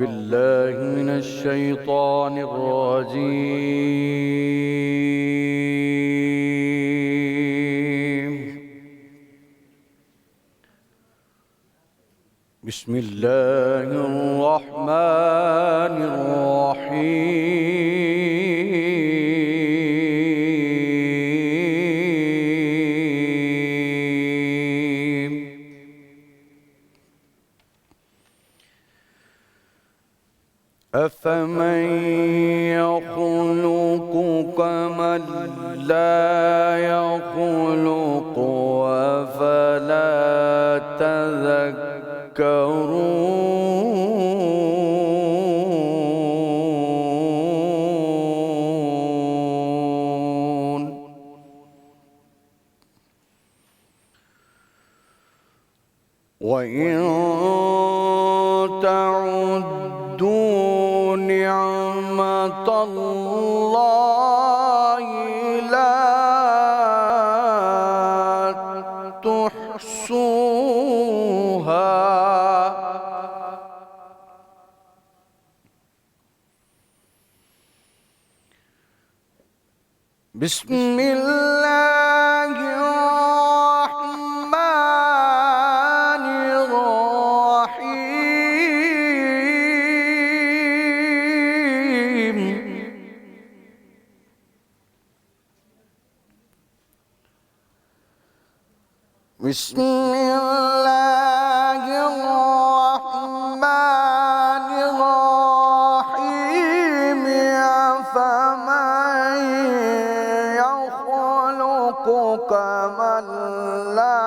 بالله من الشيطان الرجيم. بسم الله الرحمن الرحيم. أفمن يخلق كمن لا يخلق أفلا تذكرون. وإن تعدوا نعمة الله لا تحصوها. بسم الله الرحمن الرحيم. بسم الله الرحمن الرحيم. أفمن يخلق كمن لا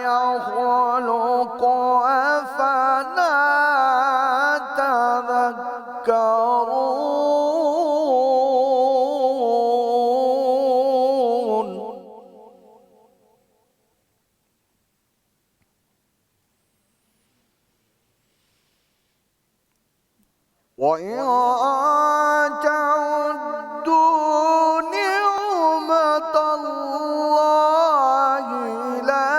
يخلق أفلا تذكرون. وإن تعدوا نعمة الله لا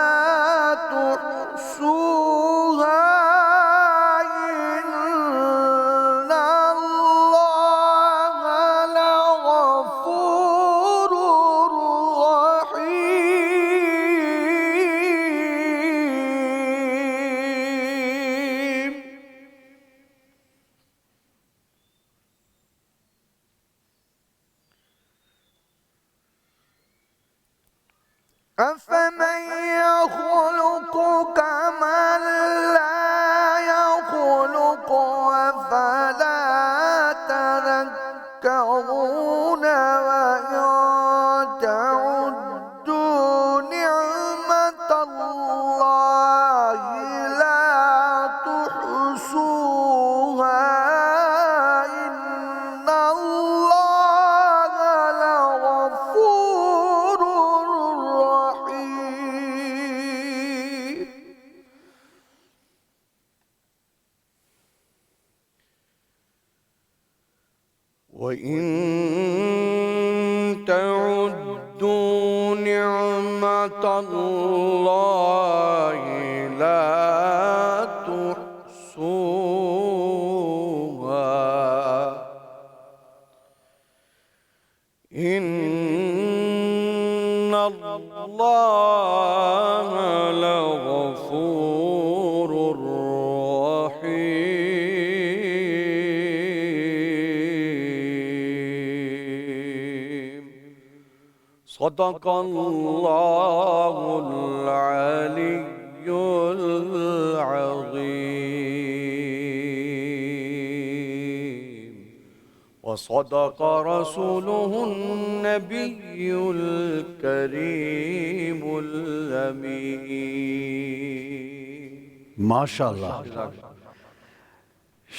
تحصوها. إن الله لغفور رحيم. أفمن يخلق كمن لا يخلق أفلا تذكرون. وإن تعدوا نعمة الله لا تحصوها. إن الله لغفور رحيم. وإن تعدوا نعمة الله لا تحصوها. إن الله لغفور رحيم. صدق الله العلي العظيم. وصدق رسوله النبي الكريم الأمين. ماشاءاللہ.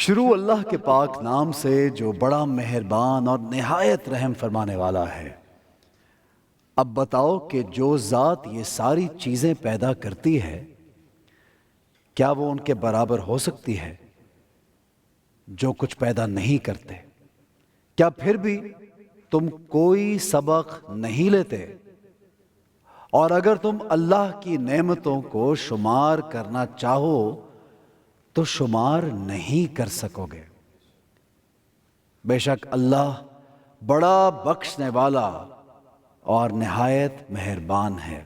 شروع اللہ کے پاک نام سے جو بڑا مہربان اور نہایت رحم فرمانے والا ہے. اب بتاؤ کہ جو ذات یہ ساری چیزیں پیدا کرتی ہے کیا وہ ان کے برابر ہو سکتی ہے جو کچھ پیدا نہیں کرتے؟ کیا پھر بھی تم کوئی سبق نہیں لیتے؟ اور اگر تم اللہ کی نعمتوں کو شمار کرنا چاہو تو شمار نہیں کر سکو گے۔ بے شک اللہ بڑا بخشنے والا اور نہایت مہربان ہے۔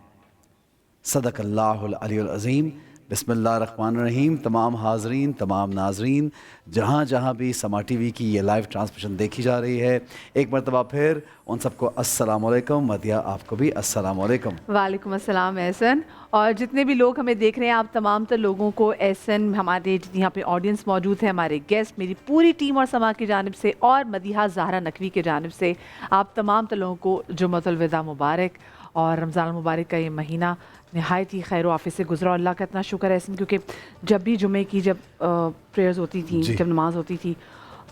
صدق اللہ العلی العظیم۔ بسم اللہ الرحمن الرحیم۔ تمام حاضرین، تمام ناظرین، جہاں جہاں بھی سما ٹی وی کی یہ لائیو ٹرانسمیشن دیکھی جا رہی ہے، ایک مرتبہ پھر ان سب کو السلام علیکم۔ مدیہ آپ کو بھی السلام علیکم۔ وعلیکم السلام احسن، اور جتنے بھی لوگ ہمیں دیکھ رہے ہیں، آپ تمام تر لوگوں کو احسن، ہمارے جتنی یہاں پہ آڈینس موجود ہے، ہمارے گیسٹ، میری پوری ٹیم اور سما کی جانب سے اور مدیحہ زہرا نقوی کی جانب سے آپ تمام تر لوگوں کو جمعۃ الوداع مبارک۔ اور رمضان المبارک کا یہ مہینہ نہایت ہی خیر و عافیت سے گزرا، اللہ کا اتنا شکر ہے احسن، کیونکہ جب بھی جمعے کی جب پریئرز ہوتی تھیں، جب نماز ہوتی تھی،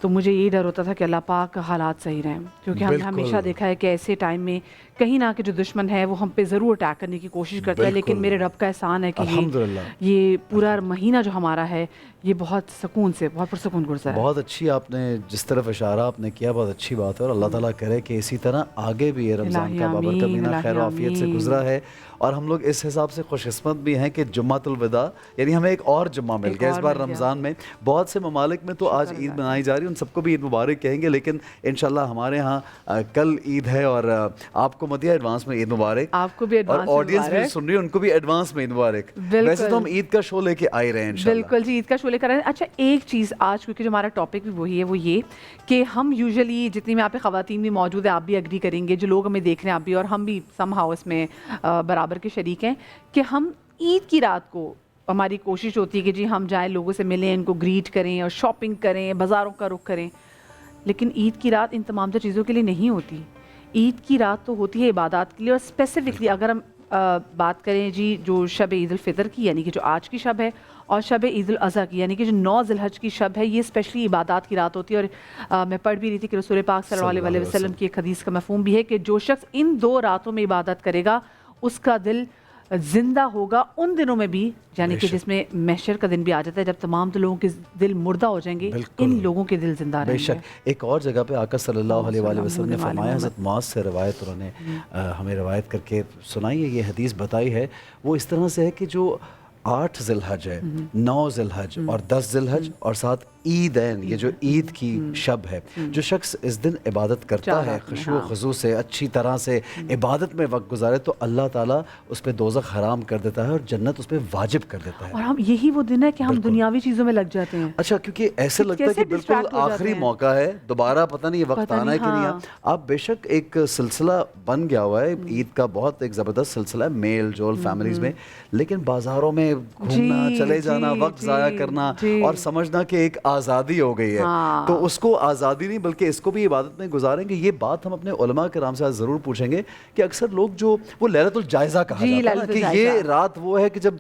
تو مجھے یہی ڈر ہوتا تھا کہ اللہ پاک حالات صحیح رہیں، کیونکہ ہم نے ہمیشہ دیکھا ہے کہ ایسے ٹائم میں کہیں نہ کہ جو دشمن ہے وہ ہم پہ ضرور اٹیک کرنے کی کوشش کرتا ہے، لیکن میرے رب کا احسان ہے کہ یہ پورا مہینہ جو ہمارا ہے یہ بہت سکون سے، بہت پرسکون گزرا ہے۔ بہت اچھی آپ نے جس طرف اشارہ آپ نے کیا، بہت اچھی بات ہے، اور اللہ تعالیٰ کرے کہ اسی طرح آگے بھی یہ رمضان کا بابرکت مہینہ خیر و عافیت سے گزرا ہے۔ اور ہم لوگ اس حساب سے خوش قسمت بھی ہیں کہ جمعۃ الوداع یعنی ہمیں ایک اور جمعہ مل گیا اس بار رمضان میں۔ بہت سے ممالک میں تو آج عید منائی جا رہی ہے، ان سب کو بھی عید مبارک کہیں گے، لیکن انشاءاللہ ہمارے ہاں کل عید ہے، اور آپ کو مدیحہ ایڈوانس میں عید مبارک، آپ کو بھی ایڈوانس، اور آڈینس بھی سن رہی ہے ان کو بھی ایڈوانس میں عید مبارک۔ ویسے تو ہم عید کا شو لے کے آئے رہے ہیں انشاءاللہ۔ بالکل جی، عید کا شو لے کر آئے ہیں۔ اچھا ایک چیز آج، کیونکہ جو ہمارا ٹاپک بھی وہی ہے، وہ یہ کہ ہم یوزلی جتنی میں آپ کے خواتین بھی موجود ہیں، آپ بھی ایگری کریں گے، جو لوگ ہمیں دیکھ رہے ہیں آپ بھی، اور ہم بھی سم ہاؤ اس میں برابر کے شریک ہیں، کہ ہم عید کی رات کو ہماری کوشش ہوتی ہے کہ جی ہم جائیں، لوگوں سے ملیں، ان کو گریٹ کریں اور شاپنگ کریں، بازاروں کا رخ کریں، لیکن عید کی رات ان تمام تر چیزوں کے لیے نہیں ہوتی۔ عید کی رات تو ہوتی ہے عبادات کے لیے، اور اسپیسیفکلی اگر ہم بات کریں جی جو شب عید الفطر کی، یعنی کہ جو آج کی شب ہے، اور شب عید الاضحیٰ کی، یعنی کہ جو 9 ذی الحج کی شب ہے، یہ اسپیشلی عبادات کی رات ہوتی ہے۔ اور میں پڑھ بھی رہی تھی کہ رسول پاک صلی اللہ علیہ وسلم کی ایک حدیث کا مفہوم بھی ہے کہ جو شخص ان 2 راتوں میں عبادت کرے گا اس کا دل زندہ ہوگا ان دنوں میں بھی، یعنی کہ جس میں محشر کا دن بھی آ جاتا ہے، جب تمام لوگوں کے دل مردہ ہو جائیں گے، ان لوگوں کے دل زندہ رہیں گے۔ بے شک ایک اور جگہ پہ آقا صلی اللہ علیہ وآلہ وسلم نے فرمایا، حضرت معاذ سے روایت انہوں نے ہمیں روایت کر کے سنائی ہے، یہ حدیث بتائی ہے، وہ اس طرح سے ہے کہ جو 8 ذی الحج ہے، 9 ذی الحج اور 10 ذی الحج اور ساتھ عیدین، یہ جو عید کی شب ہے، جو شخص اس دن عبادت کرتا ہے خشوع و خضوع سے، اچھی طرح سے عبادت میں وقت گزارے، تو اللہ تعالیٰ اس پہ دوزخ حرام کر دیتا ہے اور جنت اس پہ واجب کر دیتا ہے۔ اور ہم یہی وہ دن ہے کہ ہم دنیاوی چیزوں میں لگ جاتے ہیں۔ اچھا، کیونکہ ایسے لگتا ہے کہ بالکل آخری موقع ہے، دوبارہ پتہ نہیں یہ وقت آنا ہے کہ نہیں آنا۔ اب بے شک ایک سلسلہ بن گیا ہوا ہے عید کا، بہت ایک زبردست سلسلہ ہے، میل جول فیملیز میں، لیکن بازاروں میں گھومنا، چلے جانا، وقت ضائع کرنا اور سمجھنا کہ ایک آزادی ہو گئی ہے، تو اس کو آزادی نہیں بلکہ اس کو بھی عبادت میں گزاریں گے۔ یہ بات ہم اپنے علماء کرام سے ضرور پوچھیں گے کہ اکثر لوگ جو وہ لیلۃ الجائزہ کہا جاتا ہے کہ یہ رات وہ ہے کہ جب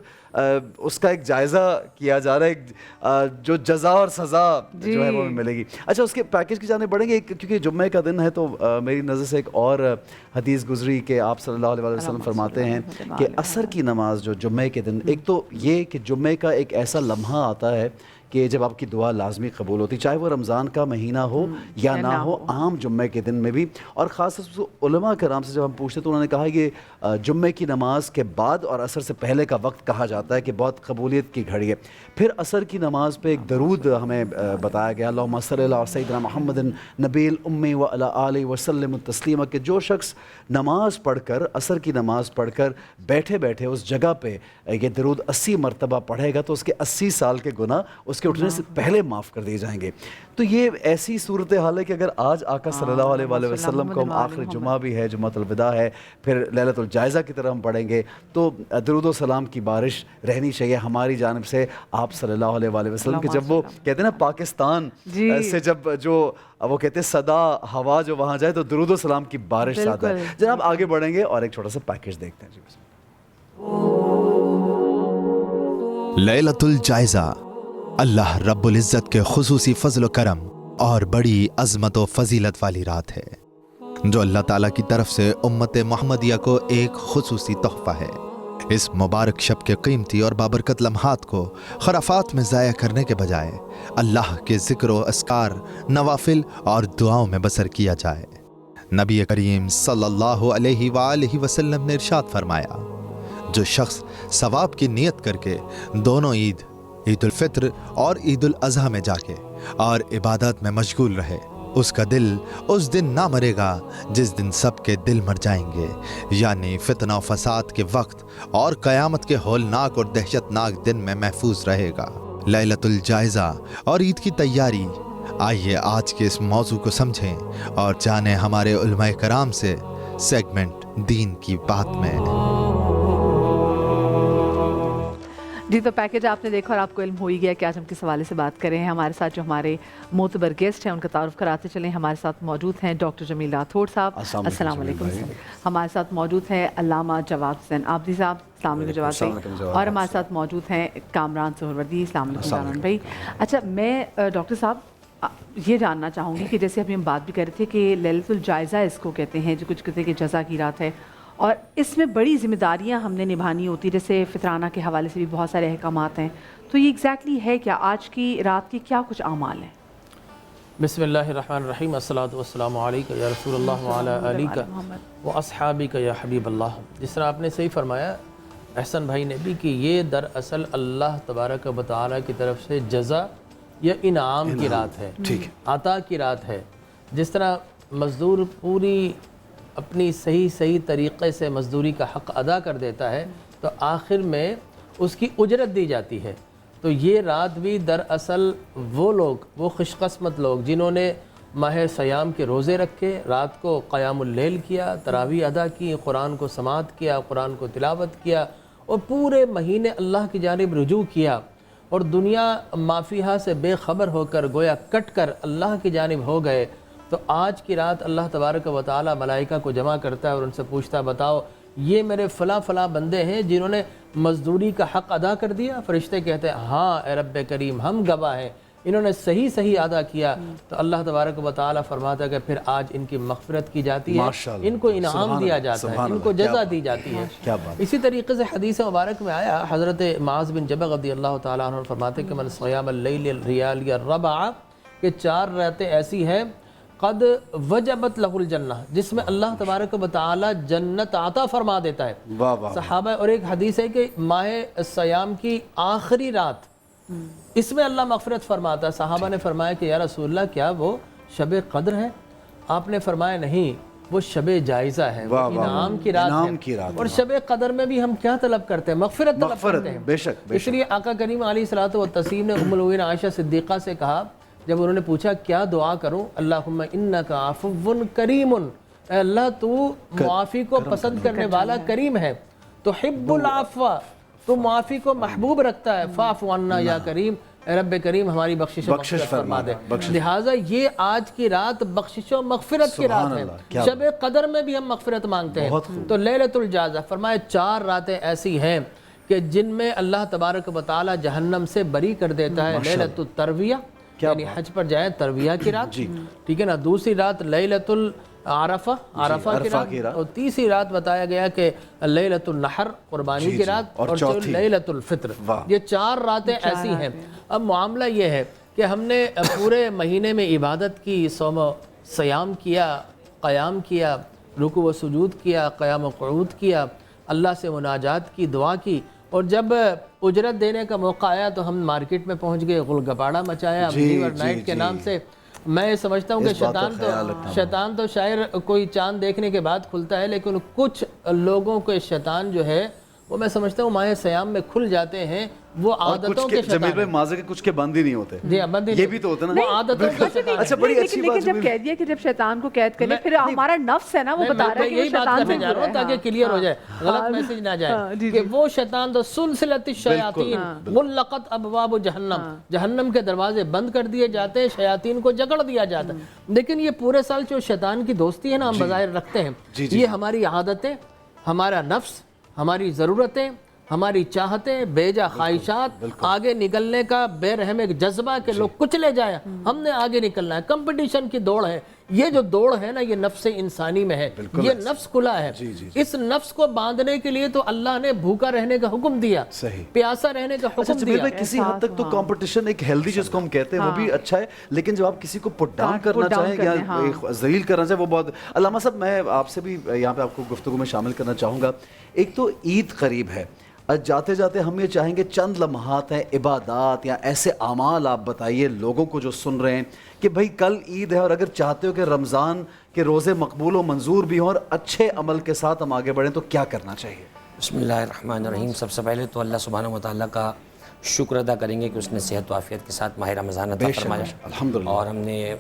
اس کا ایک جائزہ کیا جا رہا ہے، جو جزا اور سزا جو ہے وہ ملے گی۔ اچھا، اس کے پیکج کی جانب بڑھیں گے، کیونکہ جمعہ کا دن ہے تو میری نظر سے ایک اور حدیث گزری کہ آپ صلی اللہ علیہ وسلم فرماتے ہیں کہ عصر کی نماز جو جمعہ کے دن، ایک تو یہ کہ جمعہ کا ایک ایسا لمحہ آتا ہے کہ جب آپ کی دعا لازمی قبول ہوتی، چاہے وہ رمضان کا مہینہ ہو یا نہ ہو، عام جمعہ کے دن میں بھی۔ اور خاص طور سے علماء کرام سے جب ہم پوچھتے تو انہوں نے کہا کہ جمعہ کی نماز کے بعد اور عصر سے پہلے کا وقت کہا جاتا ہے کہ بہت قبولیت کی گھڑی ہے۔ پھر عصر کی نماز پہ ایک درود ہمیں بتایا گیا، اللہم صلی علی سیدنا محمد نبی الأمی وعلی آلہ وسلم تسلیما، کہ جو شخص نماز پڑھ کر، عصر کی نماز پڑھ کر بیٹھے بیٹھے اس جگہ پہ یہ درود 80 مرتبہ پڑھے گا تو اس کے 80 سال کے گناہ اس کے اٹھنے سے پہلے معاف کر دیے جائیں گے۔ تو یہ ایسی صورتحال ہے کہ اگر آج آقا صلی اللہ علیہ وآلہ وسلم کو ہم آخری جمعہ بھی ہے، جمعۃ الوداع ہے، پھر لیلۃ الجائزہ کی طرف ہم پڑھیں گے، تو درود و سلام کی بارش رہنی چاہیے ہماری جانب سے آپ صلی اللہ علیہ وآلہ وسلم کہ جب وہ کہتے ہیں نا پاکستان سے جب جو وہ کہتے ہیں صدا ہوا جو وہاں جائے تو درود و سلام کی بارش ساتھ ہے۔ جناب آگے بڑھیں گے اور ایک چھوٹا سا پیکج دیکھتے ہیں۔ لیلۃ الجائزہ اللہ رب العزت کے خصوصی فضل و کرم اور بڑی عظمت و فضیلت والی رات ہے، جو اللہ تعالیٰ کی طرف سے امت محمدیہ کو ایک خصوصی تحفہ ہے۔ اس مبارک شب کے قیمتی اور بابرکت لمحات کو خرافات میں ضائع کرنے کے بجائے اللہ کے ذکر و اذکار، نوافل اور دعاؤں میں بسر کیا جائے۔ نبی کریم صلی اللہ علیہ وآلہ وسلم نے ارشاد فرمایا، جو شخص ثواب کی نیت کر کے دونوں عید عید الفطر اور عید الاضحیٰ میں جاگے اور عبادت میں مشغول رہے، اس کا دل اس دن نہ مرے گا جس دن سب کے دل مر جائیں گے، یعنی فتنہ و فساد کے وقت اور قیامت کے ہولناک اور دہشت ناک دن میں محفوظ رہے گا۔ لیلۃ الجائزہ اور عید کی تیاری، آئیے آج کے اس موضوع کو سمجھیں اور جانیں ہمارے علماء کرام سے سیگمنٹ دین کی بات میں۔ جی تو پیکج آپ نے دیکھا اور آپ کو علم ہو ہی گیا کہ آج ہم کس حوالے سے بات کریں ہیں۔ ہمارے ساتھ جو ہمارے معتبر گیسٹ ہیں ان کا تعارف کراتے چلیں۔ ہمارے ساتھ موجود ہیں ڈاکٹر جمیل راٹھوڑ صاحب، السلام علیکم۔ ہمارے ساتھ موجود ہیں علامہ جواد حسین عابدی صاحب، السلام علیکم جواد بھائی۔ اور ہمارے ساتھ موجود ہیں کامران سہروردی، السلام علیکم کامران بھائی۔ اچھا، میں ڈاکٹر صاحب یہ جاننا چاہوں گی کہ جیسے ابھی ہم بات بھی کر رہے تھے کہ لیلۃ الجائزہ اس کو کہتے ہیں، جو کچھ کہتے ہیں کہ جزا کی رات ہے، اور اس میں بڑی ذمہ داریاں ہم نے نبھانی ہوتی، جیسے فطرانہ کے حوالے سے بھی بہت سارے احکامات ہیں، تو یہ ایگزیکٹلی ہے کیا؟ آج کی رات کی کیا کچھ اعمال ہیں؟ بسم اللہ الرحمن الرحیم، الصلاۃ والسلام علیک یا رسول اللہ وعلی آلک و اصحابک یا حبیب اللہ۔ جس طرح آپ نے صحیح فرمایا احسن بھائی نے بھی کہ یہ دراصل اللہ تبارک و تعالیٰ کی طرف سے جزا یا انعام کی رات ہے، عطا کی رات ہے۔ جس طرح مزدور پوری اپنی صحیح طریقے سے مزدوری کا حق ادا کر دیتا ہے تو آخر میں اس کی اجرت دی جاتی ہے، تو یہ رات بھی دراصل وہ لوگ، وہ خوش قسمت لوگ جنہوں نے ماہ سیام کے روزے رکھے، رات کو قیام اللیل کیا، تراویح ادا کی، قرآن کو سماعت کیا، قرآن کو تلاوت کیا، اور پورے مہینے اللہ کی جانب رجوع کیا، اور دنیا مافیہا سے بے خبر ہو کر گویا کٹ کر اللہ کی جانب ہو گئے، تو آج کی رات اللہ تبارک و تعالیٰ ملائکہ کو جمع کرتا ہے اور ان سے پوچھتا ہے بتاؤ یہ میرے فلاں بندے ہیں جنہوں نے مزدوری کا حق ادا کر دیا؟ فرشتے کہتے ہیں ہاں اے رب کریم، ہم گواہ ہیں، انہوں نے صحیح ادا کیا۔ تو اللہ تبارک و تعالیٰ فرماتا ہے کہ پھر آج ان کی مغفرت کی جاتی ہے، ان کو انعام دیا جاتا ہے، ان کو جزا دی جاتی ہے۔ اسی طریقے سے حدیث مبارک میں آیا، حضرت معاذ بن جبل رضی اللہ تعالیٰ عنہ فرماتے ہیں کہ من صیام اللیل الریال الربع، کہ 4 راتیں ایسی ہیں قد وجبت لہ الجنہ، جس میں اللہ تبارک و تعالی جنت عطا فرما دیتا ہے۔ صحابہ، اور ایک حدیث ہے کہ ماہ سیام کی آخری رات، اس میں اللہ مغفرت فرماتا ہے۔ صحابہ نے فرمایا کہ یا رسول اللہ کیا وہ شب قدر ہے؟ آپ نے فرمایا نہیں، وہ شب جائزہ ہے، وہ انعام کی رات ہے۔ اور شب قدر میں بھی ہم کیا طلب کرتے ہیں؟ مغفرت طلب کرتے ہیں، بے شک۔ اس لیے آقا کریم علیہ الصلوۃ والتسلیم نے ام المؤمنین عائشہ صدیقہ سے کہا، جب انہوں نے پوچھا کیا دعا کروں، اللہم انک عفو کریم، اے اللہ تو معافی کو پسند کرنے والا کریم ہے، تو حب العفو، تو معافی کو محبوب رکھتا ہے، فاعف عنا یا کریم، اے رب کریم ہماری بخشش و مغفرت فرما دے۔ لہٰذا یہ آج کی رات بخشش و مغفرت کی رات ہے، شب قدر میں بھی ہم مغفرت مانگتے ہیں۔ تو لیلۃ الجائزہ فرمایا 4 راتیں ایسی ہیں کہ جن میں اللہ تبارک و تعالی جہنم سے بری کر دیتا ہے۔ لیلۃ الترویہ، یعنی حج پر جائیں ترویہ کی رات، ٹھیک ہے نا۔ دوسری رات لیلۃ العرفہ، عرفہ کی رات، اور تیسری رات بتایا گیا کہ لیلۃ النحر، قربانی کی رات، اور لیلۃ الفطر۔ یہ 4 راتیں ایسی ہیں۔ اب معاملہ یہ ہے کہ ہم نے پورے مہینے میں عبادت کی، صوم و سیام کیا، قیام کیا، رکوع و سجود کیا، قیام و قعود کیا، اللہ سے مناجات کی، دعا کی، اور جب اجرت دینے کا موقع آیا تو ہم مارکیٹ میں پہنچ گئے، غلگپاڑا مچایا لیور نائٹ کے نام سے۔ میں سمجھتا ہوں کہ شیطان تو شاید کوئی چاند دیکھنے کے بعد کھلتا ہے، لیکن کچھ لوگوں کے شیطان جو ہے وہ میں سمجھتا ہوں ماہ سیام میں کھل جاتے ہیں، وہ عادتوں کے شیطان۔ جمیل بھائی مازے کے کچھ کے بند ہی نہیں ہوتے، جی بند یہ بھی تو ہوتا ہے نا، وہ عادتوں کے شیطان۔ اچھا بڑی اچھی بات، لیکن جب کہہ دیا کہ جب شیطان کو قید کریں، پھر ہمارا نفس ہے نا وہ بتا رہا ہے کہ یہی بات کرنے جا رہا ہوں تاکہ کلیئر ہو جائے، غلط میسج نہ جائے، کہ وہ شیطان تو سلسلۃ الشیاطین غلقت ابواب جہنم، جہنم کے دروازے بند کر دیے جاتے ہیں، شیاطین کو جکڑ دیا جاتا ہے۔ لیکن یہ پورے سال جو شیطان کی دوستی ہے نا ہم بظاہر رکھتے ہیں، یہ ہماری عادتیں، ہمارا نفس، ہماری ضرورتیں، ہماری چاہتیں، بیجا خواہشات، آگے نکلنے کا بے رحم ایک جذبہ کہ لوگ کچلے جائیں، ہم نے آگے نکلنا ہے، کمپٹیشن کی دوڑ ہے۔ یہ جو دوڑ ہے نا یہ نفس انسانی میں ہے، یہ نفس کھلا ہے۔ اس نفس کو باندھنے کے لیے تو اللہ نے بھوکا رہنے کا حکم دیا، پیاسا رہنے کا حکم دیا۔ کسی حد تک تو کمپٹیشن ایک ہیلدی جس کو ہم کہتے ہیں وہ بھی اچھا ہے، لیکن جب آپ کسی کو پٹ ڈاؤن کرنا چاہیں یا ذلیل کرنا چاہیں وہ بہت۔ علامہ صاحب میں آپ سے بھی یہاں پہ آپ کو گفتگو میں شامل کرنا چاہوں گا۔ ایک تو عید قریب ہے، جاتے جاتے ہم یہ چاہیں گے چند لمحات ہیں عبادات یا ایسے اعمال آپ بتائیے لوگوں کو جو سن رہے ہیں کہ بھائی کل عید ہے اور اگر چاہتے ہو کہ رمضان کے روزے مقبول و منظور بھی ہوں اور اچھے عمل کے ساتھ ہم آگے بڑھیں تو کیا کرنا چاہیے؟ بسم اللہ الرحمن الرحیم. سب سے پہلے تو اللہ سبحانہ و تعالیٰ کا شکر ادا کریں گے کہ اس نے صحت و عافیت کے ساتھ ماہ رمضان عطا فرمایا, اور ہم نے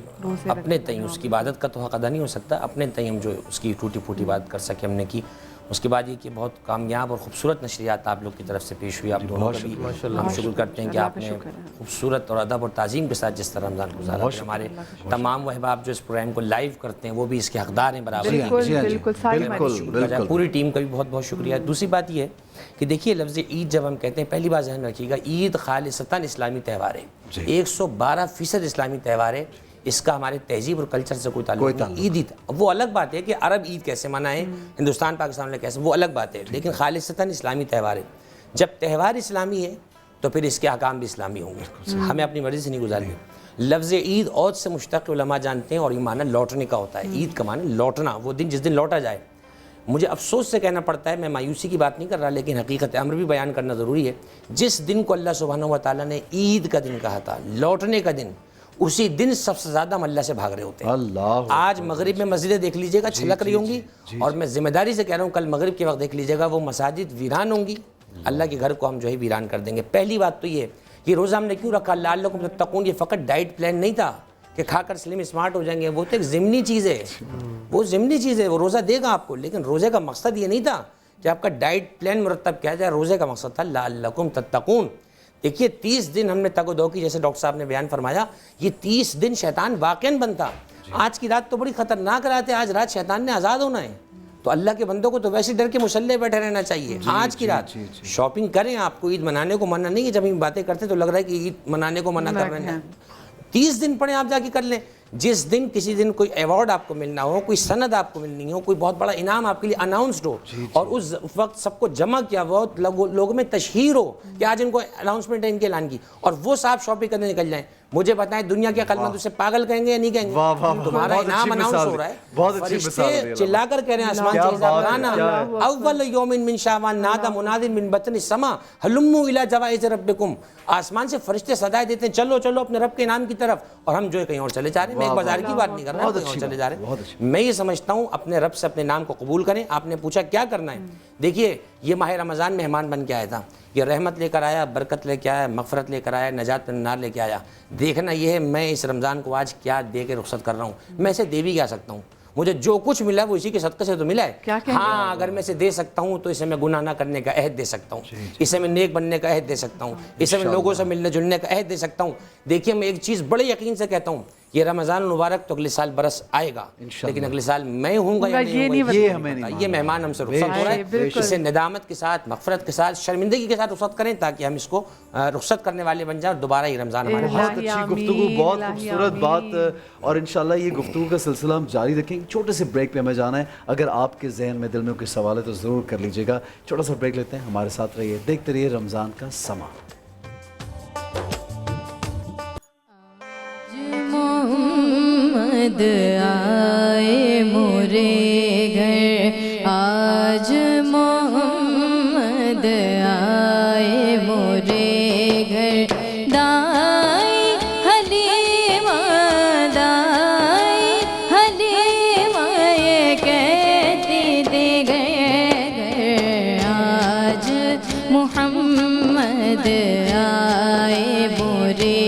اپنے تئیں اس کی عبادت کا تو حق ادا نہیں ہو سکتا, اپنے تئیں ہم جو اس کی ٹوٹی پھوٹی عبادت کر سکے ہم نے کی. اس کے بعد یہ کہ بہت کامیاب اور خوبصورت نشریات آپ لوگ کی طرف سے پیش ہوئی, آپ دونوں کا بھی ہم شکر کرتے ہیں کہ آپ نے خوبصورت اور ادب اور تعظیم کے ساتھ جس طرح رمضان گزارا. ہمارے تمام وہ احباب جو اس پروگرام کو لائیو کرتے ہیں وہ بھی اس کے حقدار ہیں برابر. پوری ٹیم کا بھی بہت بہت شکریہ. دوسری بات یہ ہے کہ دیکھیے لفظ عید جب ہم کہتے ہیں پہلی بات ذہن رکھیے گا, عید خالصتاً اسلامی تہوار ہے, 112% اسلامی تہوار ہے. اس کا ہمارے تہذیب اور کلچر سے کوئی تعلق نہیں. عید ہی تھا. وہ الگ بات ہے کہ عرب عید کیسے منائیں, ہندوستان پاکستان میں کیسے, وہ الگ بات ہے, لیکن خالصتاً اسلامی تہوار ہے. جب تہوار اسلامی ہے تو پھر اس کے احکام بھی اسلامی ہوں گے, ہمیں اپنی مرضی سے نہیں گزارنی. لفظ عید عود سے مشتق علماء جانتے ہیں اور یہ معنی لوٹنے کا ہوتا ہے. عید کا معنی لوٹنا, وہ دن جس دن لوٹا جائے. مجھے افسوس سے کہنا پڑتا ہے, میں مایوسی کی بات نہیں کر رہا, لیکن حقیقت امر بھی بیان کرنا ضروری ہے. جس دن کو اللہ سبحانہ و تعالیٰ نے عید کا دن کہا تھا, لوٹنے کا دن, اسی دن سب سے زیادہ ہم اللہ سے بھاگ رہے ہوتے ہیں. آج مغرب میں مسجدیں دیکھ لیجئے گا چھلک رہی ہوں گی, اور میں ذمہ داری سے کہہ رہا ہوں کل مغرب کے وقت دیکھ لیجئے گا وہ مساجد ویران ہوں گی. اللہ کے گھر کو ہم جو ہے ویران کر دیں گے. پہلی بات تو یہ روزہ ہم نے کیوں رکھا, لعلکم تتقون, یہ فقط ڈائٹ پلان نہیں تھا کہ کھا کر سلم اسمارٹ ہو جائیں گے, وہ تو ایک ضمنی چیز ہے, وہ ضمنی چیز ہے. وہ روزہ دے گا آپ کو, لیکن روزے کا مقصد یہ نہیں تھا کہ آپ کا ڈائٹ پلان مرتب کیا جائے. روزے کا مقصد تھا لعلکم تتقون. دیکھیے 30 دن ہم نے تگ و دو کی, جیسے ڈاکٹر صاحب نے بیان فرمایا, یہ 30 دن شیطان واقعاً بنتا. آج کی رات تو بڑی خطرناک رات ہے, آج رات شیطان نے آزاد ہونا ہے, تو اللہ کے بندوں کو تو ویسے ڈر کے مسلح بیٹھے رہنا چاہیے. آج کی رات شاپنگ کریں, آپ کو عید منانے کو منع نہیں ہے. جب ہم باتیں کرتے تو لگ رہا ہے کہ عید منانے کو منع کر رہے ہیں. 30 دن پڑھیں آپ جا کے کر لیں. جس دن کسی دن کوئی ایوارڈ آپ کو ملنا ہو, کوئی سند آپ کو ملنی ہو, کوئی بہت بڑا انعام آپ کے لیے اناؤنسڈ ہو, اور اس وقت سب کو جمع کیا ہوا ہو, لوگوں میں تشہیر ہو کہ آج ان کو اناؤنسمنٹ ہے ان کے اعلان کی, اور وہ صاحب شاپنگ کرنے نکل جائیں, مجھے بتائیں دنیا کے عقل مند اسے پاگل کہیں گے یا نہیں کہیں گے؟ تمہارا انعام اناؤنس ہو رہا ہے, فرشتے چلا کر کہہ رہے ہیں آسمان سے, اذا کان اول یوم من شعبان نادى مناد من بطن السماء هلموا الى جوائز ربکم. آسمان سے فرشتے صدائے دیتے ہیں چلو چلو اپنے رب کے انعام کی طرف, اور ہم جو ہے کہیں اور چلے جا رہے ہیں. میں ایک بازار کی بات نہیں کر رہا, کہیں اور چلے جا رہے ہیں. میں یہ سمجھتا ہوں اپنے رب سے اپنے نام کو قبول کریں. آپ نے پوچھا کیا کرنا ہے, دیکھیے یہ ماہ رمضان مہمان بن کے آیا تھا, یہ رحمت لے کر آیا, برکت لے کے آیا, مغفرت لے کر آیا, نجات من النار لے کے آیا. دیکھنا یہ ہے میں اس رمضان کو آج کیا دے کے رخصت کر رہا ہوں. میں اسے دے بھی کیا سکتا ہوں, مجھے جو کچھ ملا وہ اسی کے صدقے سے تو ملا ہے. ہاں اگر میں اسے دے سکتا ہوں تو اسے میں گناہ نہ کرنے کا عہد دے سکتا ہوں, اسے میں نیک بننے کا عہد دے سکتا ہوں, اسے میں لوگوں سے ملنے جلنے کا عہد دے سکتا ہوں. دیکھیے میں ایک چیز بڑے یقین سے کہتا ہوں, یہ رمضان المبارک تو اگلے سال برس آئے گا, لیکن اگلے سال میں ہوں گا یا نہیں ہوں گا, یہ مہمان ہم سے رخصت ہو رہا ہے. اسے ندامت کے ساتھ, مغفرت کے ساتھ, شرمندگی کے ساتھ رخصت کریں تاکہ ہم اس کو رخصت کرنے والے بن جائیں اور دوبارہ یہ رمضان ہمارے. بہت اچھی گفتگو, بہت خوبصورت بات, اور انشاءاللہ یہ گفتگو کا سلسلہ ہم جاری رکھیں. چھوٹے سے بریک پہ ہمیں جانا ہے, اگر آپ کے ذہن میں دل میں کوئی سوال ہے تو ضرور کر لیجیے گا. چھوٹا سا بریک لیتے ہیں, ہمارے ساتھ رہیے, دیکھتے رہیے رمضان کا سما. محمد آئے مورے گھر, آج محمد آئے مورے گھر, دائی حلیمہ, دائی حلیمہ یہ کہتی تھی گھر, آج محمد آئے مورے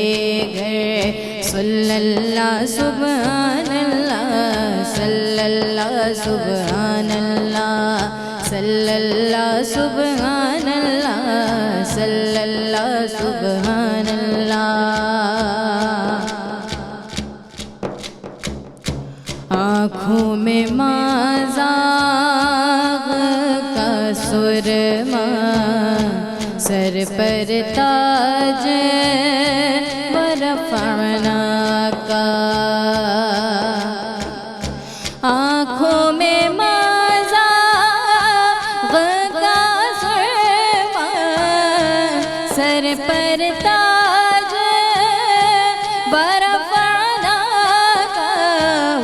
گھر. صلی اللہ سبحان اللہ, صلی اللہ سبحان اللہ, صلی اللہ سبحان اللہ, صلی اللہ سبحان اللہ. آنکھوں میں مازاغ کا سرما, سر پر تاج ورفعنا کا, آنکھوں میں مازاغ کا سرما, سر پر تاج ورفعنا کا,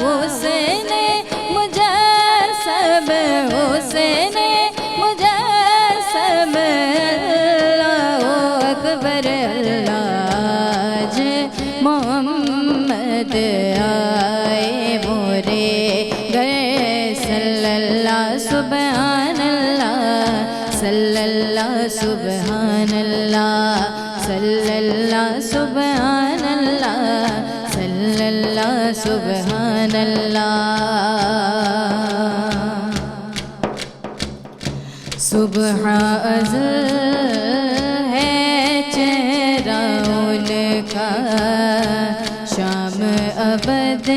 حسن مجسم, حسن مجسم سبحان اللہ صلی اللہ سبحان اللہ صلی اللہ سبحان اللہ صلی اللہ سبحان اللہ صبح ازل ہے چہرہ ان کا شام ابد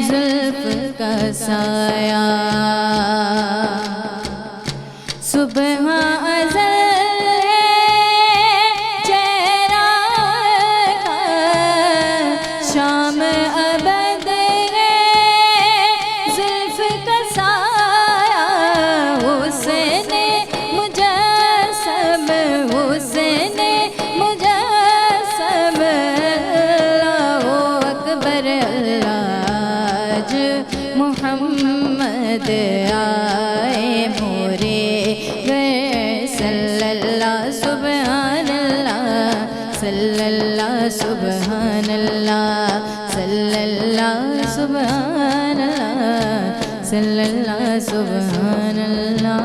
زلف کا سایہ صبح ازل ہے چہرہ کا شام ابد زلف کا سایہ حسین مجسم حسین مجسم اللہ اکبر اللہ محمد آئے مورے گئے صلی اللہ سبحان اللہ صلی اللہ سبحان اللہ صلی اللہ سبحان اللہ صلی اللہ سبحان اللہ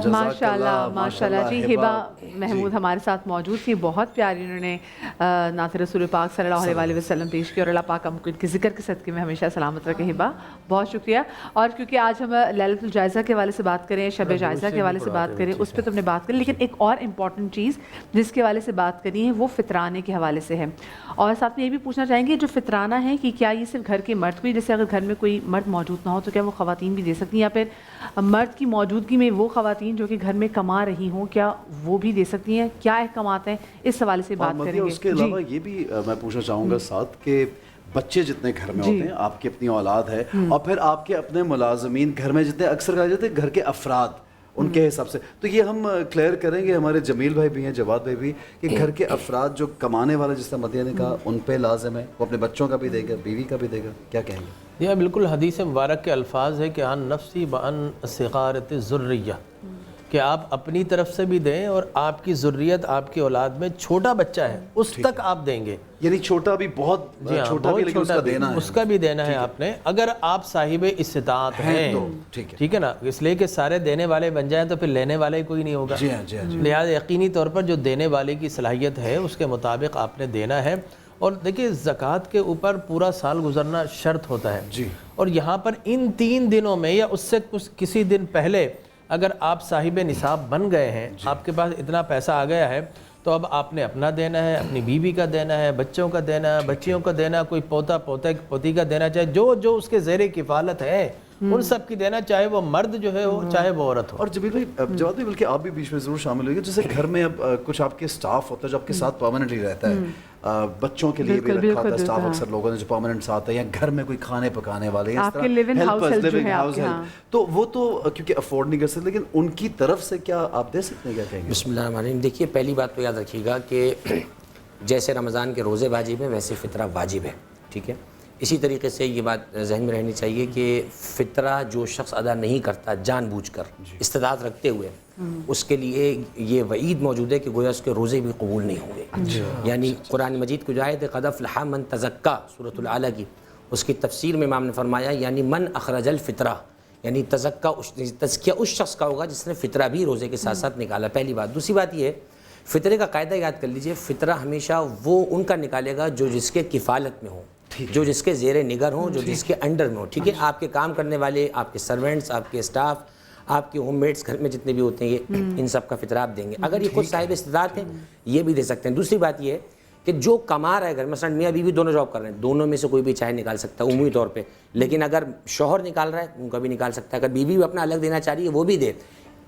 ماشاءاللہ ماشاءاللہ جی ہبا محمود ہمارے ساتھ موجود تھی. بہت پیاری انہوں نے نعت رسول پاک صلی اللہ علیہ وسلم پیش کی اور اللہ پاک ہم کو ان کے ذکر کے صدقے میں ہمیشہ سلامت رکھے. ہبا بہت شکریہ. اور کیونکہ آج ہم لیلۃ الجائزہ کے حوالے سے بات کریں, شب جائزہ کے حوالے سے بات کریں, اس پہ تو ہم نے بات کری, لیکن ایک اور امپورٹنٹ چیز جس کے حوالے سے بات کرنی ہے وہ فطرانے کے حوالے سے ہے. اور ساتھ میں یہ بھی پوچھنا چاہیں گے جو فطرانہ ہے کہ کیا یہ صرف گھر کے مرد کو ہی, جیسے اگر گھر میں کوئی مرد موجود نہ ہو تو کیا وہ خواتین بھی دے سکتی ہیں, یا پھر مرد کی موجودگی میں وہ خواتین جو کہ گھر میں کما رہی ہوں کیا وہ بھی دے سکتی ہیں, کیا احکامات ہیں, اس حوالے سے بات کریں گے. اس کے علاوہ یہ بھی میں پوچھنا چاہوں گا ساتھ کہ بچے جتنے گھر میں ہوتے ہیں, آپ کی اپنی اولاد ہے, اور پھر آپ کے اپنے ملازمین گھر میں جتنے, اکثر کہا جاتا ہے گھر کے افراد, ان کے حساب سے, تو یہ ہم کلیئر کریں گے, ہمارے جمیل بھائی بھی ہیں, جواد بھائی بھی, کہ گھر کے افراد جو کمانے والے, جس طرح مدیہ نے کہا, ان پہ لازم ہے وہ اپنے بچوں کا بھی دے گا, بیوی کا بھی دے گا, کیا کہیں گے؟ یہ بالکل حدیث مبارک کے الفاظ ہے کہ ان نفسی بان صغارت ذریہ, کہ آپ اپنی طرف سے بھی دیں اور آپ کی ذریت, آپ کی اولاد میں چھوٹا بچہ ہے اس تک آپ دیں گے. یعنی چھوٹا بھی, بہت چھوٹا بھی, لیکن اس کا دینا ہے, اس کا بھی دینا ہے آپ نے, اگر آپ صاحب استطاعت ہیں. ٹھیک ہے نا, اس لیے کہ سارے دینے والے بن جائیں تو پھر لینے والے کوئی نہیں ہوگا. لہٰذا یقینی طور پر جو دینے والے کی صلاحیت ہے اس کے مطابق آپ نے دینا ہے. اور دیکھیں زکوٰۃ کے اوپر پورا سال گزرنا شرط ہوتا ہے, اور یہاں پر ان 3 دنوں میں یا اس سے کسی دن پہلے اگر آپ صاحب نصاب بن گئے ہیں, آپ کے پاس اتنا پیسہ آ گیا ہے, تو اب آپ نے اپنا دینا ہے, اپنی بیوی کا دینا ہے, بچوں کا دینا ہے, بچیوں کا دینا, کوئی پوتا پوتی کا دینا, چاہے جو اس کے زیر کفالت ہے ان سب کی دینا, چاہے وہ مرد جو ہے ہو چاہے وہ عورت ہو. اور جمیل بھائی, جواد بھائی, بلکہ آپ بھی بیچ میں ضرور شامل ہوئیے, جیسے گھر میں اب کچھ آپ کے سٹاف ہوتا ہے جو آپ کے ساتھ پرماننٹلی رہتا ہے, بچوں کے لیے بھی رکھا ہوتا ہے سٹاف اکثر لوگوں نے جو پرماننٹ ساتھ ہے, یا گھر میں کوئی کھانے پکانے والے, اس طرح لیونگ ہاؤس ہیلپ, تو وہ تو کیونکہ افورڈ نہیں کر سکتے, لیکن ان کی طرف سے کیا آپ دے سکتے ہیں, کیا کہیں گے؟ بسم اللہ الرحمن الرحیم. دیکھیے پہلی بات تو یاد رکھیے گا کہ جیسے رمضان کے روزے واجب ہیں ویسے فطرہ واجب ہے. ٹھیک ہے, اسی طریقے سے یہ بات ذہن میں رہنی چاہیے کہ فطرہ جو شخص ادا نہیں کرتا جان بوجھ کر استطاعت رکھتے ہوئے, اس کے لیے یہ وعید موجود ہے کہ گویا اس کے روزے بھی قبول نہیں ہوں گے. یعنی قرآن مجید کو جو آیت قد افلح من تزکا سورۃ الاعلیٰ کی, اس کی تفسیر میں امام نے فرمایا یعنی من اخرج الفطرہ, یعنی تزکیہ اس شخص کا ہوگا جس نے فطرہ بھی روزے کے ساتھ ساتھ نکالا. پہلی بات. دوسری بات یہ ہے, فطرے کا قاعدہ یاد کر لیجئے, فطرہ ہمیشہ وہ ان کا نکالے گا جو جس کے کفالت میں ہو, جو جس کے زیر نگر ہوں, جو جس کے انڈر میں ہو. ٹھیک ہے, آپ کے کام کرنے والے, آپ کے سرونٹس, آپ کے اسٹاف, آپ کے ہوم میٹس گھر میں جتنے بھی ہوتے ہیں, یہ ان سب کا فطرہ آپ دیں گے. اگر یہ خود صاحب استطاعت ہیں یہ بھی دے سکتے ہیں. دوسری بات یہ ہے کہ جو کما رہا ہے گھر, مثلا میاں بیوی دونوں جاب کر رہے ہیں, دونوں میں سے کوئی بھی چاہے نکال سکتا ہے عمومی طور پہ, لیکن اگر شوہر نکال رہا ہے ان کا بھی نکال سکتا ہے, اگر بیوی بھی اپنا الگ دینا چاہ رہی ہے وہ بھی دے.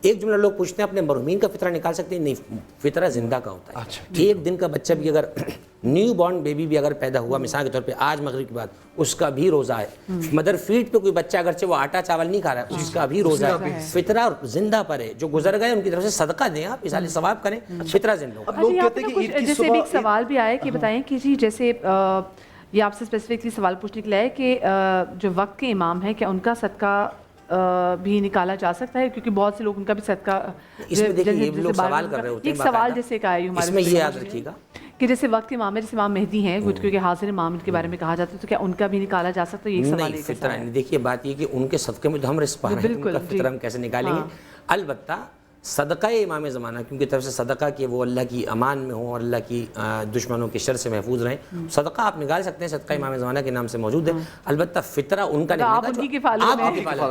ایک جملہ لوگ پوچھتے ہیں اپنے مرحومین کا فطرہ نکال سکتے ہیں, نہیں, فطرہ زندہ کا ہوتا ہے. ایک دن کا بچہ بھی اگر نیو بورن بیبی بھی اگر پیدا ہوا, مثال کے طور پہ آج مغرب کے بعد, اس کا بھی روزہ ہے. مدر فیڈ پہ کوئی بچہ اگرچہ وہ آٹا چاول نہیں کھا رہا ہے, اس کا بھی روزہ ہے. فطرہ زندہ پر ہے, جو گزر گئے ان کی طرف سے صدقہ دیں, آپ مثال ثواب کریں, فطرہ زندہ ہو. لوگ کہتے ہیں کہ عید کی جیسے ایک سوال بھی آیا کہ بتائیں کہ جی جیسے یہ آپ سے اسپیسیفکلی سوال پوچھنے کے لیے ہے کہ جو وقت کے امام ہیں کیا ان کا صدقہ بھی نکالا جا سکتا ہے, کیونکہ بہت سے لوگ ان کا بھی صدقہ, اس میں دیکھیں یہ لوگ سوال کر رہے ہوتے ہیں, ایک سوال جیسے کہ آئی ہمارے, اس میں یہ یاد رکھیے گا کہ جیسے وقت کے امام جیسے امام مہدی ہیں کیونکہ حاضر امام کے بارے میں کہا جاتا ہے، تو کیا ان کا بھی نکالا جا سکتا ہے؟ یہ سوال نہیں، فطرہ نہیں. دیکھیے بات یہ کہ ان کے صدقے میں تو ہم رزق پا رہے ہیں، ان کا فطرہ ہم کیسے نکالیں گے؟ البتہ صدقہ امام زمانہ کیونکہ طرف سے صدقہ کہ وہ اللہ کی امان میں ہوں اور اللہ کی دشمنوں کے شر سے محفوظ رہیں، صدقہ آپ نکال سکتے ہیں، صدقہ امام زمانہ کے نام سے موجود ہے. البتہ فطرہ ان کا آپ ان کی کفالت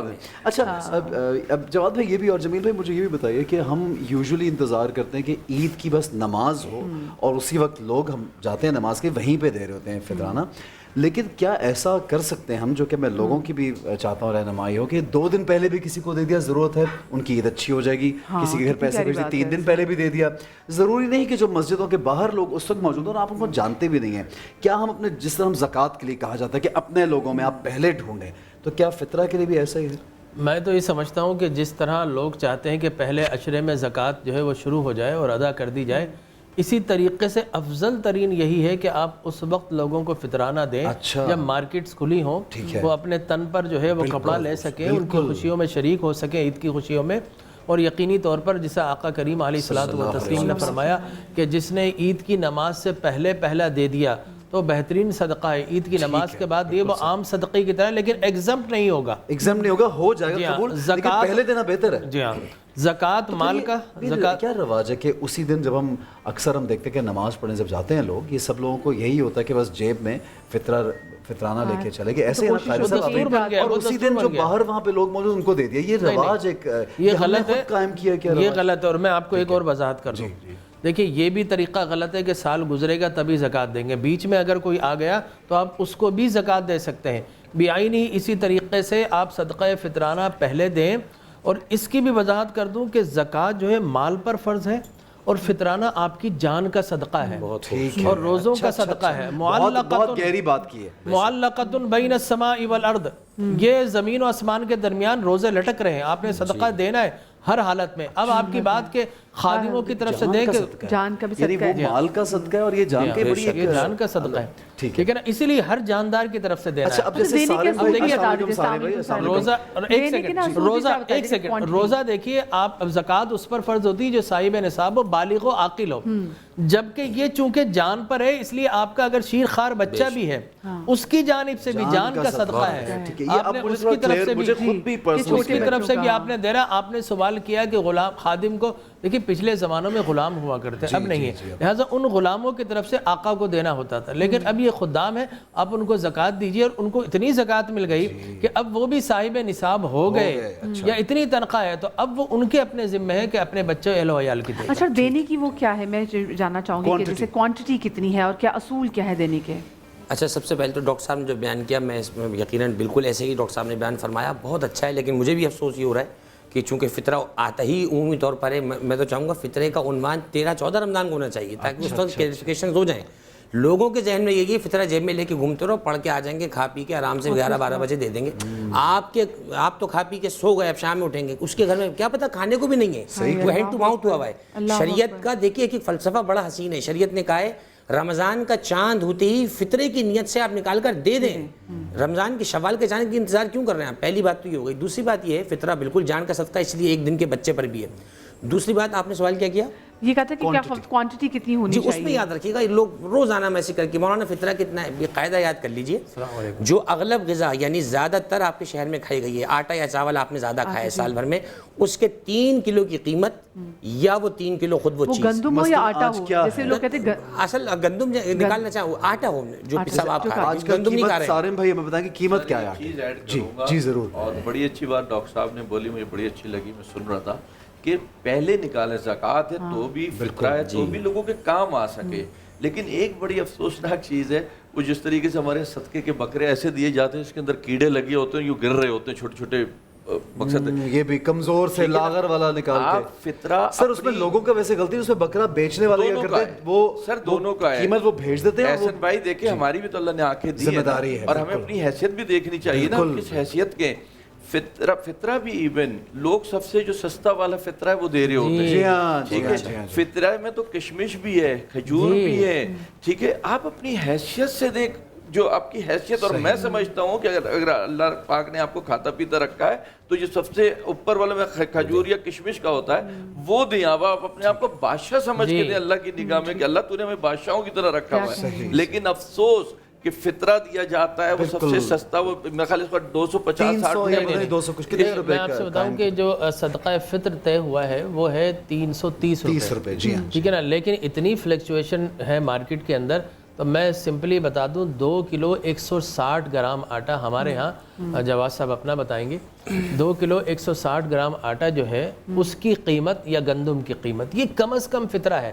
میں. اچھا اب جواد بھائی یہ بھی اور جمیل بھائی مجھے یہ بھی بتائیے کہ ہم یوزولی انتظار کرتے ہیں کہ عید کی بس نماز ہو اور اسی وقت لوگ ہم جاتے ہیں نماز کے وہیں پہ دے رہے ہوتے ہیں فطرانہ، لیکن کیا ایسا کر سکتے ہیں ہم جو کہ میں لوگوں کی بھی چاہتا ہوں رہنمائی ہو کہ 2 دن پہلے بھی کسی کو دے دیا، ضرورت ہے ان کی عید اچھی ہو جائے گی، کسی کے گھر پیسے بھیج دیے 3 دن پہلے بھی دے دیا، ضروری نہیں کہ جو مسجدوں کے باہر لوگ اس وقت موجود ہیں اور آپ ان کو جانتے بھی نہیں ہیں، کیا ہم اپنے جس طرح ہم زکوٰۃ کے لیے کہا جاتا ہے کہ اپنے لوگوں میں آپ پہلے ڈھونڈیں، تو کیا فطرہ کے لیے بھی ایسا ہی ہے؟ میں تو یہ سمجھتا ہوں کہ جس طرح لوگ چاہتے ہیں کہ پہلے عشرے میں زکوٰۃ جو ہے وہ شروع ہو جائے اور ادا کر دی جائے، اسی طریقے سے افضل ترین یہی ہے کہ آپ اس وقت لوگوں کو فطرانہ دیں جب مارکیٹس کھلی ہوں، وہ اپنے تن پر جو ہے وہ کپڑا لے سکیں، ان کی خوشیوں میں شریک ہو سکیں، عید کی خوشیوں میں. اور یقینی طور پر جسے آقا کریم علیہ الصلوۃ والتسلیم نے فرمایا کہ جس نے عید کی نماز سے پہلا دے دیا تو بہترین صدقہ ہے. عید کی نماز کے بعد یہ وہ عام صدقے کی طرح لیکن ایگزمپٹ نہیں ہوگا، ہو جائے گا قبول، لیکن پہلے دینا بہتر ہے. جی ہاں، زکوٰۃ مال کا کیا رواج ہے کہ اسی دن جب ہم اکثر ہم دیکھتے ہیں کہ نماز پڑھنے جب جاتے ہیں لوگ، یہ سب لوگوں کو یہی ہوتا ہے کہ بس جیب میں فطرانہ لے کے چلے گئے، ایسے اور اسی دن جو باہر وہاں پہ لوگ موجود ان کو دے دیا. یہ رواج ایک یہ غلط ہے، قائم کیا، یہ غلط ہے. اور میں آپ کو ایک اور وضاحت کر دوں، دیکھیے یہ بھی طریقہ غلط ہے کہ سال گزرے گا تبھی زکوٰۃ دیں گے، بیچ میں اگر کوئی آ گیا تو آپ اس کو بھی زکوٰۃ دے سکتے ہیں. بعینی اسی طریقے سے آپ صدقہ فطرانہ پہلے دیں. اور اس کی بھی وضاحت کر دوں کہ زکوٰۃ جو ہے مال پر فرض ہے اور فطرانہ آپ کی جان کا صدقہ ہے اور روزوں کا صدقہ ہے. بہت گہری بات کی ہے. معلقۃ بین السماء والارض، یہ زمین و آسمان کے درمیان روزے لٹک رہے ہیں، آپ نے صدقہ دینا ہے ہر حالت میں. اب آپ کی بات کے خادموں کی طرف سے دیں کہ جان کا بھی یعنی صدقہ ہے، وہ مال کا صدقہ ہے اور یہ جان کے بڑی یہ جان کا صدقہ ہے، ٹھیک ہے نا، اسی لیے ہر جاندار کی طرف سے دینا ہے. اب جیسے روزہ دیکھیے آپ، زکوٰۃ اس پر فرض ہوتی ہے جو صاحب نصاب ہو، بالغ ہو، عاقل ہو، جبکہ یہ چونکہ جان پر ہے اس لیے آپ کا اگر شیر خوار بچہ بھی ہے اس کی جانب سے بھی جان کا صدقہ ہے، آپ نے اس کی طرف سے بھی آپ نے دے رہا. آپ نے سوال کیا کہ غلام خادم کو، دیکھیے پچھلے زمانوں میں غلام ہوا کرتے اب نہیں ہے، لہٰذا ان غلاموں کی طرف سے آقا کو دینا ہوتا تھا، لیکن اب یہ خدام ہے، آپ ان کو زکوٰۃ دیجیے. اور ان کو اتنی زکوٰۃ مل گئی کہ اب وہ بھی صاحب نصاب ہو گئے یا اتنی تنخواہ ہے تو اب وہ ان کے اپنے ذمہ ہے کہ اپنے بچے اہل و عیال کی دیں. اچھا دینے کی وہ کیا ہے، میں جاننا چاہوں گی کہ جیسے کوانٹٹی کتنی ہے اور کیا اصول کیا ہے دینے کے؟ اچھا سب سے پہلے تو ڈاکٹر صاحب نے جو بیان کیا میں اس میں یقیناً بالکل ایسے ہی ڈاکٹر صاحب نے بیان فرمایا، بہت اچھا ہے. لیکن مجھے بھی افسوس یہ ہو رہا ہے کہ چونکہ فطرہ آتا ہی عمومی طور پر ہے، میں تو چاہوں گا فطرے کا عنوان 13-14 رمضان کو ہونا چاہیے تاکہ اس وقت کلیریفیکیشنز ہو جائیں. لوگوں کے ذہن میں یہ فطرہ جیب میں لے کے گھومتے رہو، پڑھ کے آ جائیں گے، کھا پی کے آرام سے 11-12 بجے دے دیں گے. آپ تو کھا پی کے سو گئے، اب شام میں اٹھیں گے، اس کے گھر میں کیا پتہ کھانے کو بھی نہیں ہے، وہ ہینڈ ٹو ماؤتھ ہوا ہے. شریعت کا دیکھیے ایک فلسفہ بڑا حسین ہے. شریعت نے کہا ہے رمضان کا چاند ہوتے ہی فطرے کی نیت سے آپ نکال کر دے دیں. رمضان کے شوال کے چاند کی انتظار کیوں کر رہے ہیں آپ؟ پہلی بات تو یہ ہو گئی. دوسری بات یہ ہے فطرہ بالکل جان کا صدقہ اس لیے ایک دن کے بچے پر بھی ہے. دوسری بات آپ نے سوال کیا کیا؟ یہ کہتا ہے کہ کیا کوانٹٹی کتنی ہونی چاہیے؟ اس میں یاد رکھیے گا لوگ روزانہ میسج کر کے مولانا فطرہ کتنا ہے، یہ قاعدہ یاد کر لیجئے. جو اغلب غذا یعنی زیادہ تر آپ کے شہر میں کھائی گئی ہے، آٹا یا چاول آپ نے زیادہ کھایا ہے سال بھر میں، اس کے 3 کلو کی قیمت یا وہ 3 کلو خود وہ چیز، گندم ہو یا آٹا ہو، جیسے لوگ کہتے ہیں اصل گندم نکالنا چاہو آٹا ہو جو سب آپ کھا رہے ہیں، گندم نہیں کھا رہے ہیں. سارے بھائی ہمیں بتائیں کہ قیمت کیا ہے؟ جی ضرور. اور بڑی اچھی بات ڈاکٹر صاحب نے بولی، مجھے بڑی اچھی لگی، میں سن رہا تھا کہ پہلے نکالیں، زکوٰۃ ہے تو بھی فطرہ ہے تو بھی لوگوں کے کام آ سکے. لیکن ایک بڑی افسوسناک چیز ہے وہ جس طریقے سے ہمارے صدقے کے بکرے ایسے دیے جاتے ہیں اس کے اندر کیڑے لگے ہوتے ہیں، یوں گر رہے ہوتے ہیں چھوٹے چھوٹے. مقصد یہ بھی کمزور سے لاغر والا نکال کے فطرہ سر اس میں لوگوں کا ویسے غلطی ہے، اس میں بکرا بیچنے والے کیا کرتے ہیں وہ سر دونوں کا ہے، قیمت وہ بھیج دیتے ہیں. احسن بھائی دیکھیں ہماری بھی تو اللہ نے آنکھیں دی ہے اور ہمیں اپنی حیثیت بھی دیکھنی چاہیے نا، کس حیثیت کے. فطرہ بھی ایون لوگ سب سے جو سستا والا فطرہ ہے وہ دے رہے ہوتے ہیں، ٹھیک ہے. فطرہ میں تو کشمش بھی ہے، کھجور بھی ہے، ٹھیک ہے. آپ اپنی حیثیت سے دیکھ جو آپ کی حیثیت، اور میں سمجھتا ہوں کہ اگر اللہ پاک نے آپ کو کھاتا پیتا رکھا ہے تو جو سب سے اوپر والا میں کھجور یا کشمش کا ہوتا ہے وہ دیں. آپ اپنے آپ کو بادشاہ سمجھ کے دیں اللہ کی نگاہ میں کہ اللہ تو نے ہمیں بادشاہوں کی طرح رکھا ہوا ہے. لیکن افسوس کہ فطرہ دیا جاتا ہے وہ سب سے سستا، وہ میرے خیال اس کا 250-260 میں آپ سے بتاؤں کہ جو صدقہ فطر طے ہوا ہے وہ ہے 330 روپے. ٹھیک ہے نا، لیکن اتنی فلیکچویشن ہے مارکیٹ کے اندر. تو میں سمپلی بتا دوں 2 کلو 160 گرام آٹا ہمارے ہاں جواز صاحب اپنا بتائیں گے. 2 کلو 160 گرام آٹا جو ہے اس کی قیمت یا گندم کی قیمت یہ کم از کم فطرہ ہے،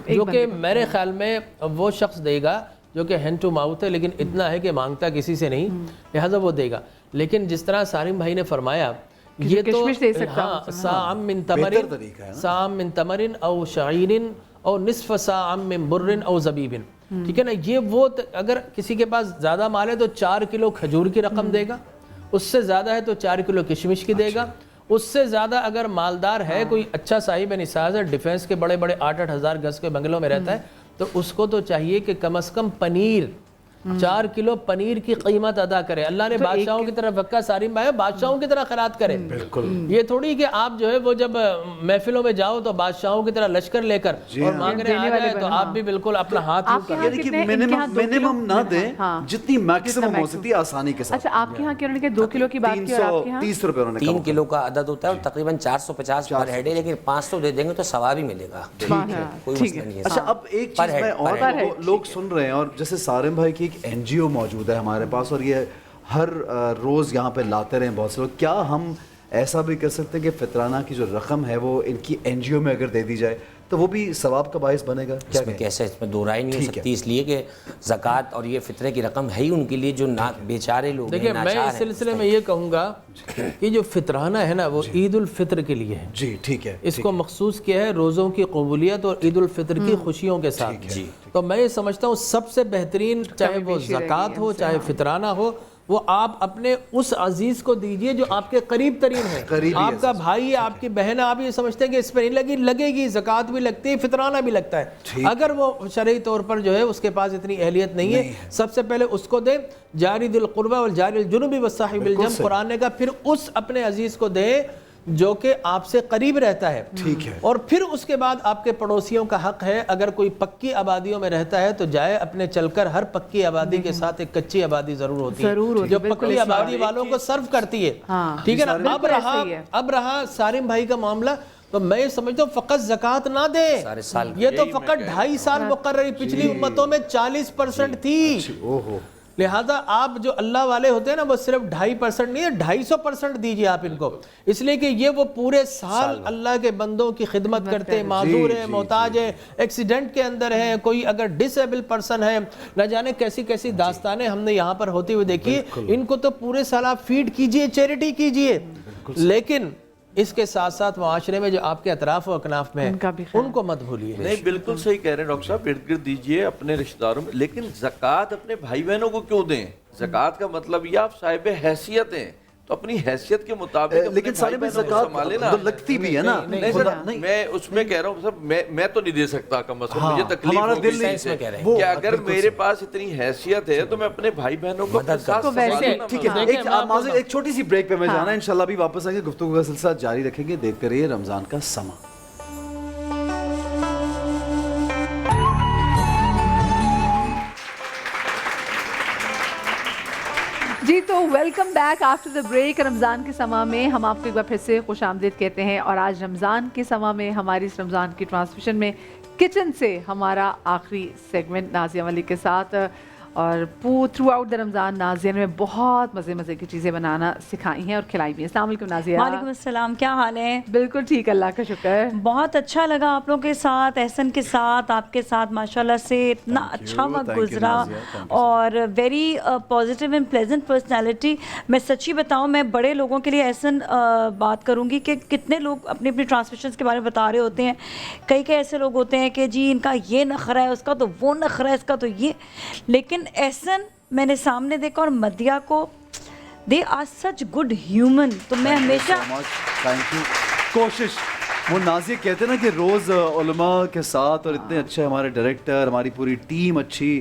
جو کہ میرے خیال میں وہ شخص دے گا جو کہ ہینڈ ٹو ماؤتھ ہے، لیکن اتنا ہے کہ مانگتا کسی سے نہیں، لہٰذا وہ دے گا. لیکن جس طرح سالم بھائی نے فرمایا یہ تو ہاں ساعم من تمرن او شعیر او نصف ساعم من بر او زبیب. ٹھیک ہے نا، یہ وہ اگر کسی کے پاس زیادہ مال ہے تو 4 کلو کھجور کی رقم دے گا، اس سے زیادہ ہے تو 4 کلو کشمش کی دے گا، اس سے زیادہ اگر مالدار ہے کوئی اچھا صاحب نصاب ہے، ڈیفینس کے بڑے بڑے 8-8 ہزار گز کے بنگلوں میں رہتا ہے، تو اس کو تو چاہیے کہ کم از کم پنیر 4 کلو پنیر کی قیمت ادا کرے. اللہ نے بادشاہوں کی طرف وقع سارم بھائی بادشاہوں کی طرح خیرات کرے. یہ تھوڑی کہ آپ جو ہے وہ جب محفلوں میں جاؤ تو بادشاہوں کی طرح لشکر لے کر اور مانگنے آ جائے تو آپ بھی بالکل اپنا ہاتھ منیمم نہ دیں جتنی میکسیمم ہو سکتی ہے آسانی کے ساتھ. اچھا آپ کے ہاں کیا انہوں نے 2 کلو کی بات کی اور آپ کے ہاں 330 روپے انہوں نے 3 کلو کا عدد ہوتا ہے اور تقریباً 450 پر ہیڈ ہے، لیکن 500 دے دیں گے تو ثواب ہی ملے گا. کوئی مسئلہ نہیں ہے. اچھا اب ایک چیز میں اور لوگ سن رہے ہیں، اور جیسے سارم بھائی کی ایک NGO موجود ہے ہمارے پاس اور یہ ہر روز یہاں پہ لاتے رہے بہت سے لوگ، کیا ہم ایسا بھی کر سکتے ہیں کہ فطرانہ کی جو رقم ہے وہ ان کی NGO میں اگر دے دی جائے تو وہ بھی ثواب کا باعث بنے گا؟ اس میں کیسے، اس میں دو رائے نہیں ہو سکتی، اس لیے کہ زکوٰۃ اور یہ فطرے کی رقم ہے ہی ان کے لیے جو بیچارے لوگ ہیں. دیکھیں میں اس سلسلے میں یہ کہوں گا کہ جو فطرانہ ہے نا وہ عید الفطر کے لیے ہے. جی ٹھیک ہے، اس کو مخصوص کیا ہے روزوں کی قبولیت اور عید الفطر کی خوشیوں کے ساتھ. تو میں یہ سمجھتا ہوں سب سے بہترین چاہے وہ زکوٰۃ ہو چاہے فطرانہ ہو وہ آپ اپنے اس عزیز کو دیجئے جو آپ کے قریب ترین ہے، آپ کا بھائی ہے، آپ کی بہن ہے. آپ یہ سمجھتے ہیں کہ اس پہ نہیں لگے گی، زکوٰۃ بھی لگتی ہے، فطرانہ بھی لگتا ہے. اگر وہ شرعی طور پر جو ہے اس کے پاس اتنی اہلیت نہیں ہے، سب سے پہلے اس کو دیں. جاری ذی القربى والجار الجنب والصاحب الجنب قرآن نے کہا، پھر اس اپنے عزیز کو دیں جو کہ آپ سے قریب رہتا ہے. ٹھیک ہے. اور پھر اس کے بعد آپ کے پڑوسیوں کا حق ہے، اگر کوئی پکی آبادیوں میں رہتا ہے تو جائے اپنے چل کر، ہر پکی آبادی کے ساتھ ایک کچی آبادی ضرور ہوتی ہے جو پکی آبادی والوں کو سرو کرتی ہے. ٹھیک ہے نا. اب رہا سارم بھائی کا معاملہ، تو میں یہ سمجھتا ہوں فقط زکوٰۃ نہ دیں. یہ تو فقط 2.5 سال مقرری، پچھلی امتوں میں 40% تھی. لہذا آپ جو اللہ والے ہوتے ہیں نا وہ صرف 2.5% نہیں ہے، 250% دیجئے آپ ان کو، اس لیے کہ یہ وہ پورے سال اللہ کے بندوں کی خدمت کرتے ہیں. معذور ہے، محتاج ہے، ایکسیڈنٹ کے اندر ہے، کوئی اگر ڈس ایبل پرسن ہے، نہ جانے کیسی کیسی داستانیں ہم نے یہاں پر ہوتی ہوئی دیکھی. ان کو تو پورے سال آپ فیڈ کیجئے، چیریٹی کیجئے، لیکن اس کے ساتھ ساتھ معاشرے میں جو آپ کے اطراف و اکناف میں ان کو مت بھولیے. نہیں بالکل صحیح کہہ رہے ہیں ڈاکٹر صاحب، ارد گرد دیجئے اپنے رشتہ داروں میں، لیکن زکوٰۃ اپنے بھائی بہنوں کو کیوں دیں؟ زکوٰۃ کا مطلب یہ آپ صاحب حیثیت ہیں تو اپنی حیثیت کے مطابق. لیکن سارے میں زکوٰۃ لگتی بھی ہے نا. میں اس میں کہہ رہا ہوں صاحب میں تو نہیں دے سکتا، کم از کم مجھے تکلیف ہوگی کہ اگر میرے پاس اتنی حیثیت ہے تو میں اپنے بھائی بہنوں کو ٹھیک ہے. ایک چھوٹی سی بریک پہ میں جانا ہے، انشاءاللہ بھی واپس آئیں گے، گفتگو کا سلسلہ جاری رکھیں گے. دیکھتے رہیے رمضان کا سما. جی تو welcome back after the break. Ramzan کے سما میں ہم آپ کو ایک بار پھر سے خوش آمدید کہتے ہیں، اور آج رمضان کے سما میں ہماری اس رمضان کی ٹرانسمیشن میں کچن سے ہمارا آخری سیگمنٹ نازیہ ملک کے ساتھ، اور تھرو آؤٹ دا رمضان نازیہ نے بہت مزے کی چیزیں بنانا سکھائی ہیں اور کھلائی بھی ہیں. السلام علیکم نازیہ. وعلیکم السلام، کیا حال ہے؟ بالکل ٹھیک، اللہ کا شکر. بہت اچھا لگا آپ لوگوں کے ساتھ، احسن کے ساتھ، آپ کے ساتھ ماشاءاللہ سے اتنا اچھا وقت گزرا، اور very positive and pleasant personality. میں سچی بتاؤں، میں بڑے لوگوں کے لیے احسن بات کروں گی کہ کتنے لوگ اپنی اپنی ٹرانسمیشنز کے بارے میں بتا رہے ہوتے ہیں. کئی ایسے لوگ ہوتے ہیں کہ جی ان کا یہ نخرہ ہے، اس کا تو وہ نخرہ ہے، اس کا تو یہ، لیکن احسن میں نے سامنے دیکھا، اور مدیہ کو they are such good human. تو میں ہمیشہ کوشش، وہ نازیہ کہتے ہیں نا کہ روز علماء کے ساتھ، اور اتنے اچھے ہمارے ڈائریکٹر، ہماری پوری ٹیم اچھی،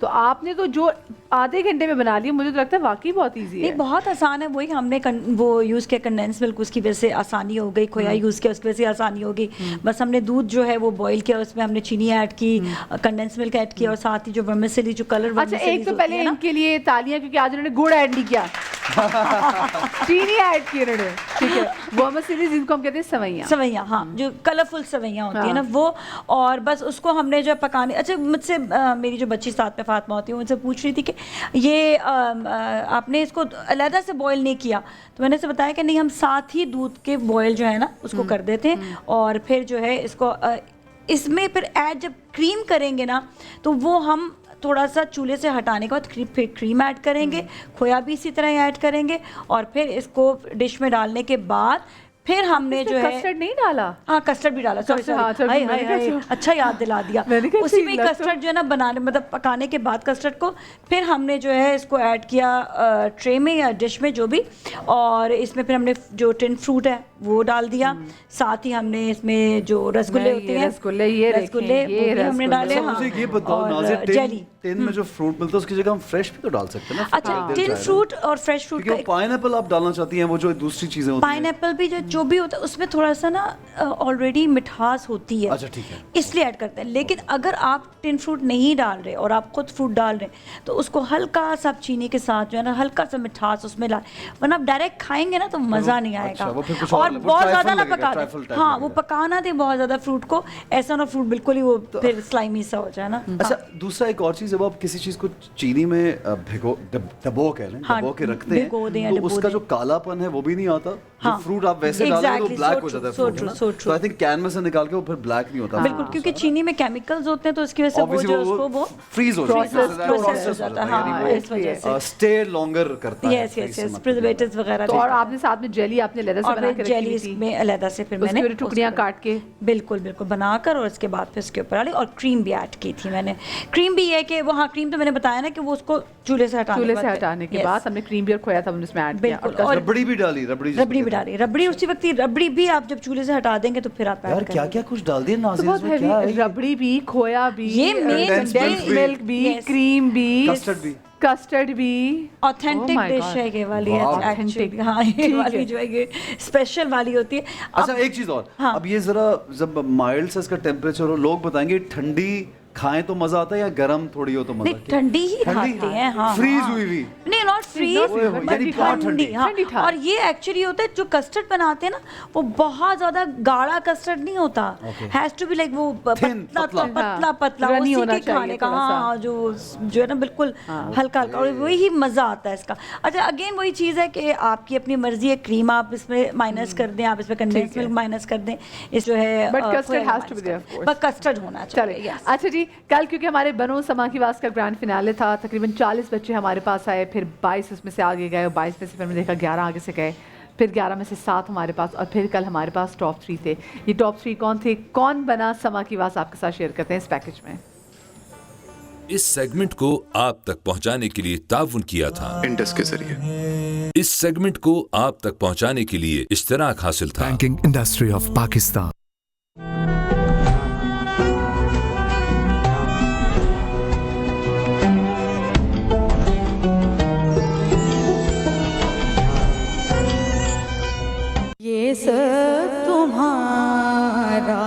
تو آپ نے تو جو آدھے گھنٹے میں بنا لیا، مجھے تو لگتا ہے واقعی بہت ایزی ہے. نہیں بہت آسان ہے. وہی ہم نے وہ یوز کیا کنڈینس ملک، اس کی وجہ سے آسانی ہو گئی. کھویا یوز کیا، اس کی وجہ سے آسانی ہو گئی. بس ہم نے دودھ جو ہے وہ بوائل کیا، اس میں ہم نے چینی ایڈ کی، کنڈینس ملک ایڈ کیا، اور ساتھ ہی جو ورمیسلی جو کلر. اچھا ایک تو پہلے ان کے لیے تالیاں، کیونکہ آج انہوں نے گڑ ایڈ نہیں کیا، چینی ایڈ کی انہوں نے. ٹھیک ہے، ورمیسلی جن کو ہم کہتے ہیں سوئیاں. ہاں جو کلرفل سوئیاں ہوتی ہیں نا وہ. اور بس اس کو ہم نے جو پکانے. اچھا مجھ سے میری جو بچی ساتھ میں فاطمہ ہوتی ہے ان سے پوچھ رہی تھی کہ یہ آپ نے اس کو علیحدہ سے بوائل نہیں کیا، تو میں نے اسے بتایا کہ نہیں، ہم ساتھ ہی دودھ کے بوائل جو ہے نا اس کو کر دیتے ہیں، اور پھر جو ہے اس کو اس میں پھر ایڈ جب کریم کریں گے نا تو وہ ہم تھوڑا سا چولہے سے ہٹانے کے بعد پھر کریم ایڈ کریں گے، کھویا بھی اسی طرح ایڈ کریں گے، اور پھر اس کو ڈش میں ڈالنے کے بعد پھر ہم نے جو ہے کسٹرڈ نہیں ڈالا. ہاں کسٹرڈ بھی ڈالا. اچھا یاد دلا دیا. اسی میں کسٹرڈ جو ہے نا بنانے مطلب پکانے کے بعد کسٹرڈ کو پھر ہم نے جو ہے اس کو ایڈ کیا ٹرے میں یا ڈش میں جو بھی، اور اس میں پھر ہم نے جو ٹن فروٹ ہے وہ ڈال دیا. ساتھ ہی ہم نے اس میں جو رسگلے ہوتے ہیں، رسگلے ہم نے ڈالے. مجھے یہ بتاؤ ناظر، جیلی ٹین میں جو فروٹ ملتا ہے اس کی جگہ ہم فریش بھی تو ڈال سکتے ہیں نا. اچھا ٹن فروٹ اور فریش فروٹ کا پائن ایپل آپ ڈالنا چاہتی ہیں، وہ جو دوسری چیزیں ہوتی ہیں پائن ایپل بھی جو بھی ہوتا ہے اس میں تھوڑا سا نا آلریڈی مٹھاس ہوتی ہے. اچھا ٹھیک ہے، اس لیے ایڈ کرتے ہیں. لیکن اگر آپ ٹن فروٹ نہیں ڈال رہے اور آپ خود فروٹ ڈال رہے ہیں تو اس کو ہلکا سا چینی کے ساتھ جو ہے نا ہلکا سا مٹھاس اس میں ڈال، ورنہ آپ ڈائریکٹ کھائیں گے نا تو مزہ نہیں آئے گا. اور بہت زیادہ نہ پکا دیں. ہاں وہ پکانا دے بہت زیادہ فروٹ کو، ایسا نہ فروٹ بالکل ہی وہ پھر سلائمی سا ہو جائے نا. اچھا دوسرا ایک اور چیز، جب آپ کسی چیز کو چینی میں دبو کے رکھتے ہیں تو اس کا جو کالا پن ہے وہ بھی نہیں آتا. جو فروٹ آپ ویسے ڈالیں تو بلیک ہو جاتا ہے. تو آئی تھنک کین میں سے نکال کے وہ پھر بلیک نہیں ہوتا. بالکل، کیونکہ چینی میں کیمیکلز ہوتے ہیں تو اس کی وجہ سے وہ جو اس کو وہ فریز ہو جاتا ہے. ہاں اس وجہ سے اسٹے لانگر کرتا ہے. یس پریزرویٹیوز وغیرہ. تو اور آپ نے ساتھ میں جیلی آپ نے علیحدہ سے بنا کے رکھی جیلی اس میں علیحدہ سے پھر میں نے ٹکڑیاں کاٹ کے بالکل بنا کر، اور اس کے بعد پھر اس کے اوپر ڈالی. اور کریم بھی ایڈ کی تھی میں نے. کریم بھی ہے کہ وہاں کریم تو میں نے بتایا نا کہ وہ اس کو چولہے سے ہٹانے کے بعد ہم نے کریم بھی اور کھویا تھا اس میں ایڈ کیا. اور ربڑی بھی ڈالی. ربڑی اسی وقت ربڑی بھی آپ جب چولہے سے ہٹا دیں گے تو پھر آپ یار کیا کیا کچھ ڈال دیا ناظرین اس میں. کیا ربڑی بھی، کھویا بھی، یہ ملک بھی، کریم بھی، کسٹرڈ بھی. آتھینٹک ڈش ہے یہ والی. ہاں یہ والی جو ہے یہ اسپیشل والی ہوتی ہے. اچھا ایک چیز اور، اب یہ ذرا جب مائلڈ سے اس کا ٹیمپریچر ہو، لوگ بتائیں گے ٹھنڈی کھائیں تو مزہ آتا ہے یا گرم تھوڑی ہو تو مزہ؟ نہیں ٹھنڈی ہی کھاتے ہیں. ہاں فریز ہوئی ہوئی نہیں، ناٹ فریز، ٹھنڈی. ہاں اور یہ ایکچولی ہوتا ہے جو کسٹرڈ بناتے ہیں نا وہ بہت زیادہ گاڑھا کسٹرڈ نہیں ہوتا. ہیز ٹو بی لائک وہ پتلا اسی کے کھانے کا. ہاں جو ہے نا بالکل ہلکا ہلکا، اور وہی مزہ آتا ہے اس کا. اچھا اگین وہی چیز ہے کہ آپ کی اپنی مرضی ہے. کریم آپ اس میں مائنس کر دیں، آپ اس میں کنڈینس ملک مائنس کر دیں، اس جو ہے بس کسٹرڈ ہونا چاہیے. اچھا جی، کل کیونکہ ہمارے بنو سما کی آواز کا گرانڈ فنالے تھا، تقریباً 40 بچے ہمارے پاس آئے، پھر 22 اس میں سے آگے گئے، اور 22 میں سے پھر میں نے دیکھا 11 آگے سے گئے، پھر 11 میں سے 7 ہمارے پاس، اور پھر کل ہمارے پاس ٹاپ 3 تھے. یہ ٹاپ 3 کون تھے، کون بنا سما کی آواز، آپ کے ساتھ شیئر کرتے ہیں اس پیکج میں. اس سیگمنٹ کو آپ تک پہنچانے کے لیے تعاون کیا تھا انڈس کے ذریعے. اس سیگمنٹ کو آپ تک پہنچانے کے لیے اشتراک حاصل تھا بینکنگ انڈسٹری آف پاکستان. یہ سب تمہارا.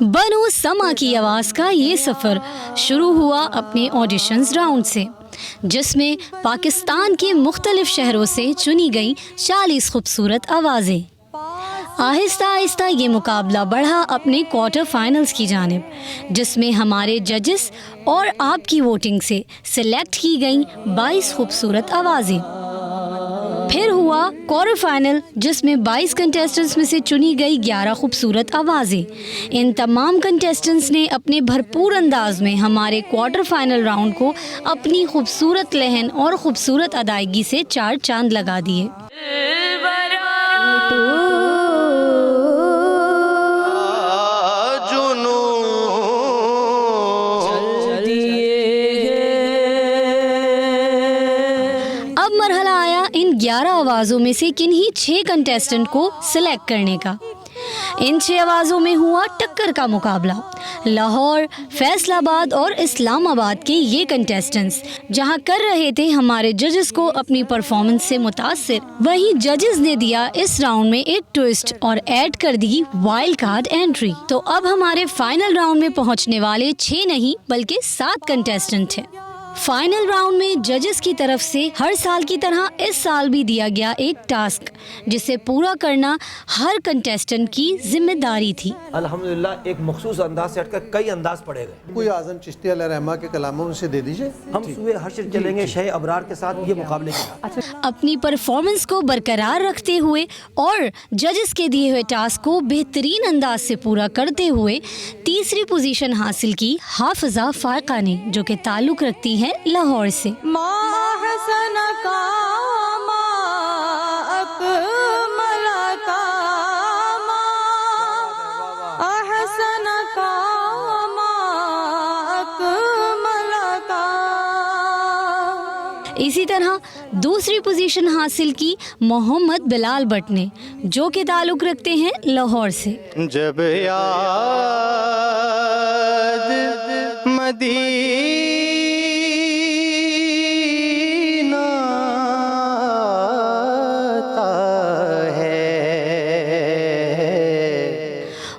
بنو سما کی آواز کا یہ سفر شروع ہوا اپنے آڈیشنز راؤنڈ سے، جس میں پاکستان کے مختلف شہروں سے چنی گئی 40 خوبصورت آوازیں. آہستہ آہستہ یہ مقابلہ بڑھا اپنے کوارٹر فائنلز کی جانب، جس میں ہمارے ججز اور آپ کی ووٹنگ سے سلیکٹ کی گئیں 22 خوبصورت آوازیں. پھر ہوا کوارٹر فائنل، جس میں 22 کنٹیسٹنٹس میں سے چنی گئی 11 خوبصورت آوازیں. ان تمام کنٹیسٹنٹس نے اپنے بھرپور انداز میں ہمارے کوارٹر فائنل راؤنڈ کو اپنی خوبصورت لہن اور خوبصورت ادائیگی سے 4 چاند لگا دیے. اب مرحلہ آیا ان 11 آوازوں میں سے کنہی 6 کنٹیسٹنٹ کو سلیکٹ کرنے کا. ان 6 آوازوں میں ہوا ٹکر کا مقابلہ. لاہور، فیصل آباد اور اسلام آباد کے یہ کنٹیسٹنٹس جہاں کر رہے تھے ہمارے ججز کو اپنی پرفارمنس سے متاثر، وہیں ججز نے دیا اس راؤنڈ میں ایک ٹوئسٹ اور ایڈ کر دی وائلڈ کارڈ انٹری۔ تو اب ہمارے فائنل راؤنڈ میں پہنچنے والے 6 نہیں بلکہ 7 کنٹیسٹنٹ ہیں۔ فائنل راؤنڈ میں ججز کی طرف سے ہر سال کی طرح اس سال بھی دیا گیا ایک ٹاسک جسے پورا کرنا ہر کنٹیسٹنٹ کی ذمہ داری تھی۔ الحمدللہ ایک مخصوص انداز سے ہٹ کر کئی انداز پڑھے گئے۔ کوئی اعظم چشتی علیہ رحمہ کے کلاموں سے دے دیجئے۔ ہم صبح حشر چلیں گے شہ ابرار کے ساتھ یہ مقابلے کی۔ اپنی پرفارمنس کو برقرار رکھتے ہوئے اور ججز کے دیے ہوئے ٹاسک کو بہترین انداز سے پورا کرتے ہوئے تیسری پوزیشن حاصل کی حافظہ فائقہ نے، جو کہ تعلق رکھتی ہیں لاہور سے۔ اسی طرح دوسری پوزیشن حاصل کی محمد بلال بٹ نے، جو کہ تعلق رکھتے ہیں لاہور سے۔ جب یاد مدینہ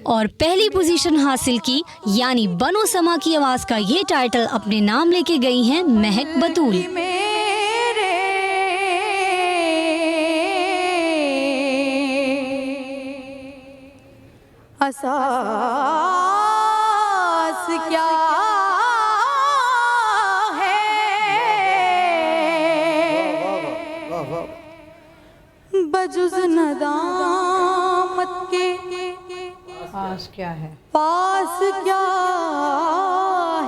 اور پہلی پوزیشن حاصل کی یعنی بنو سما کی آواز کا یہ ٹائٹل اپنے نام لے کے گئی ہیں مہک بطول۔ احساس کیا ہے بجز ندامت کے، پاس کیا ہے، پاس کیا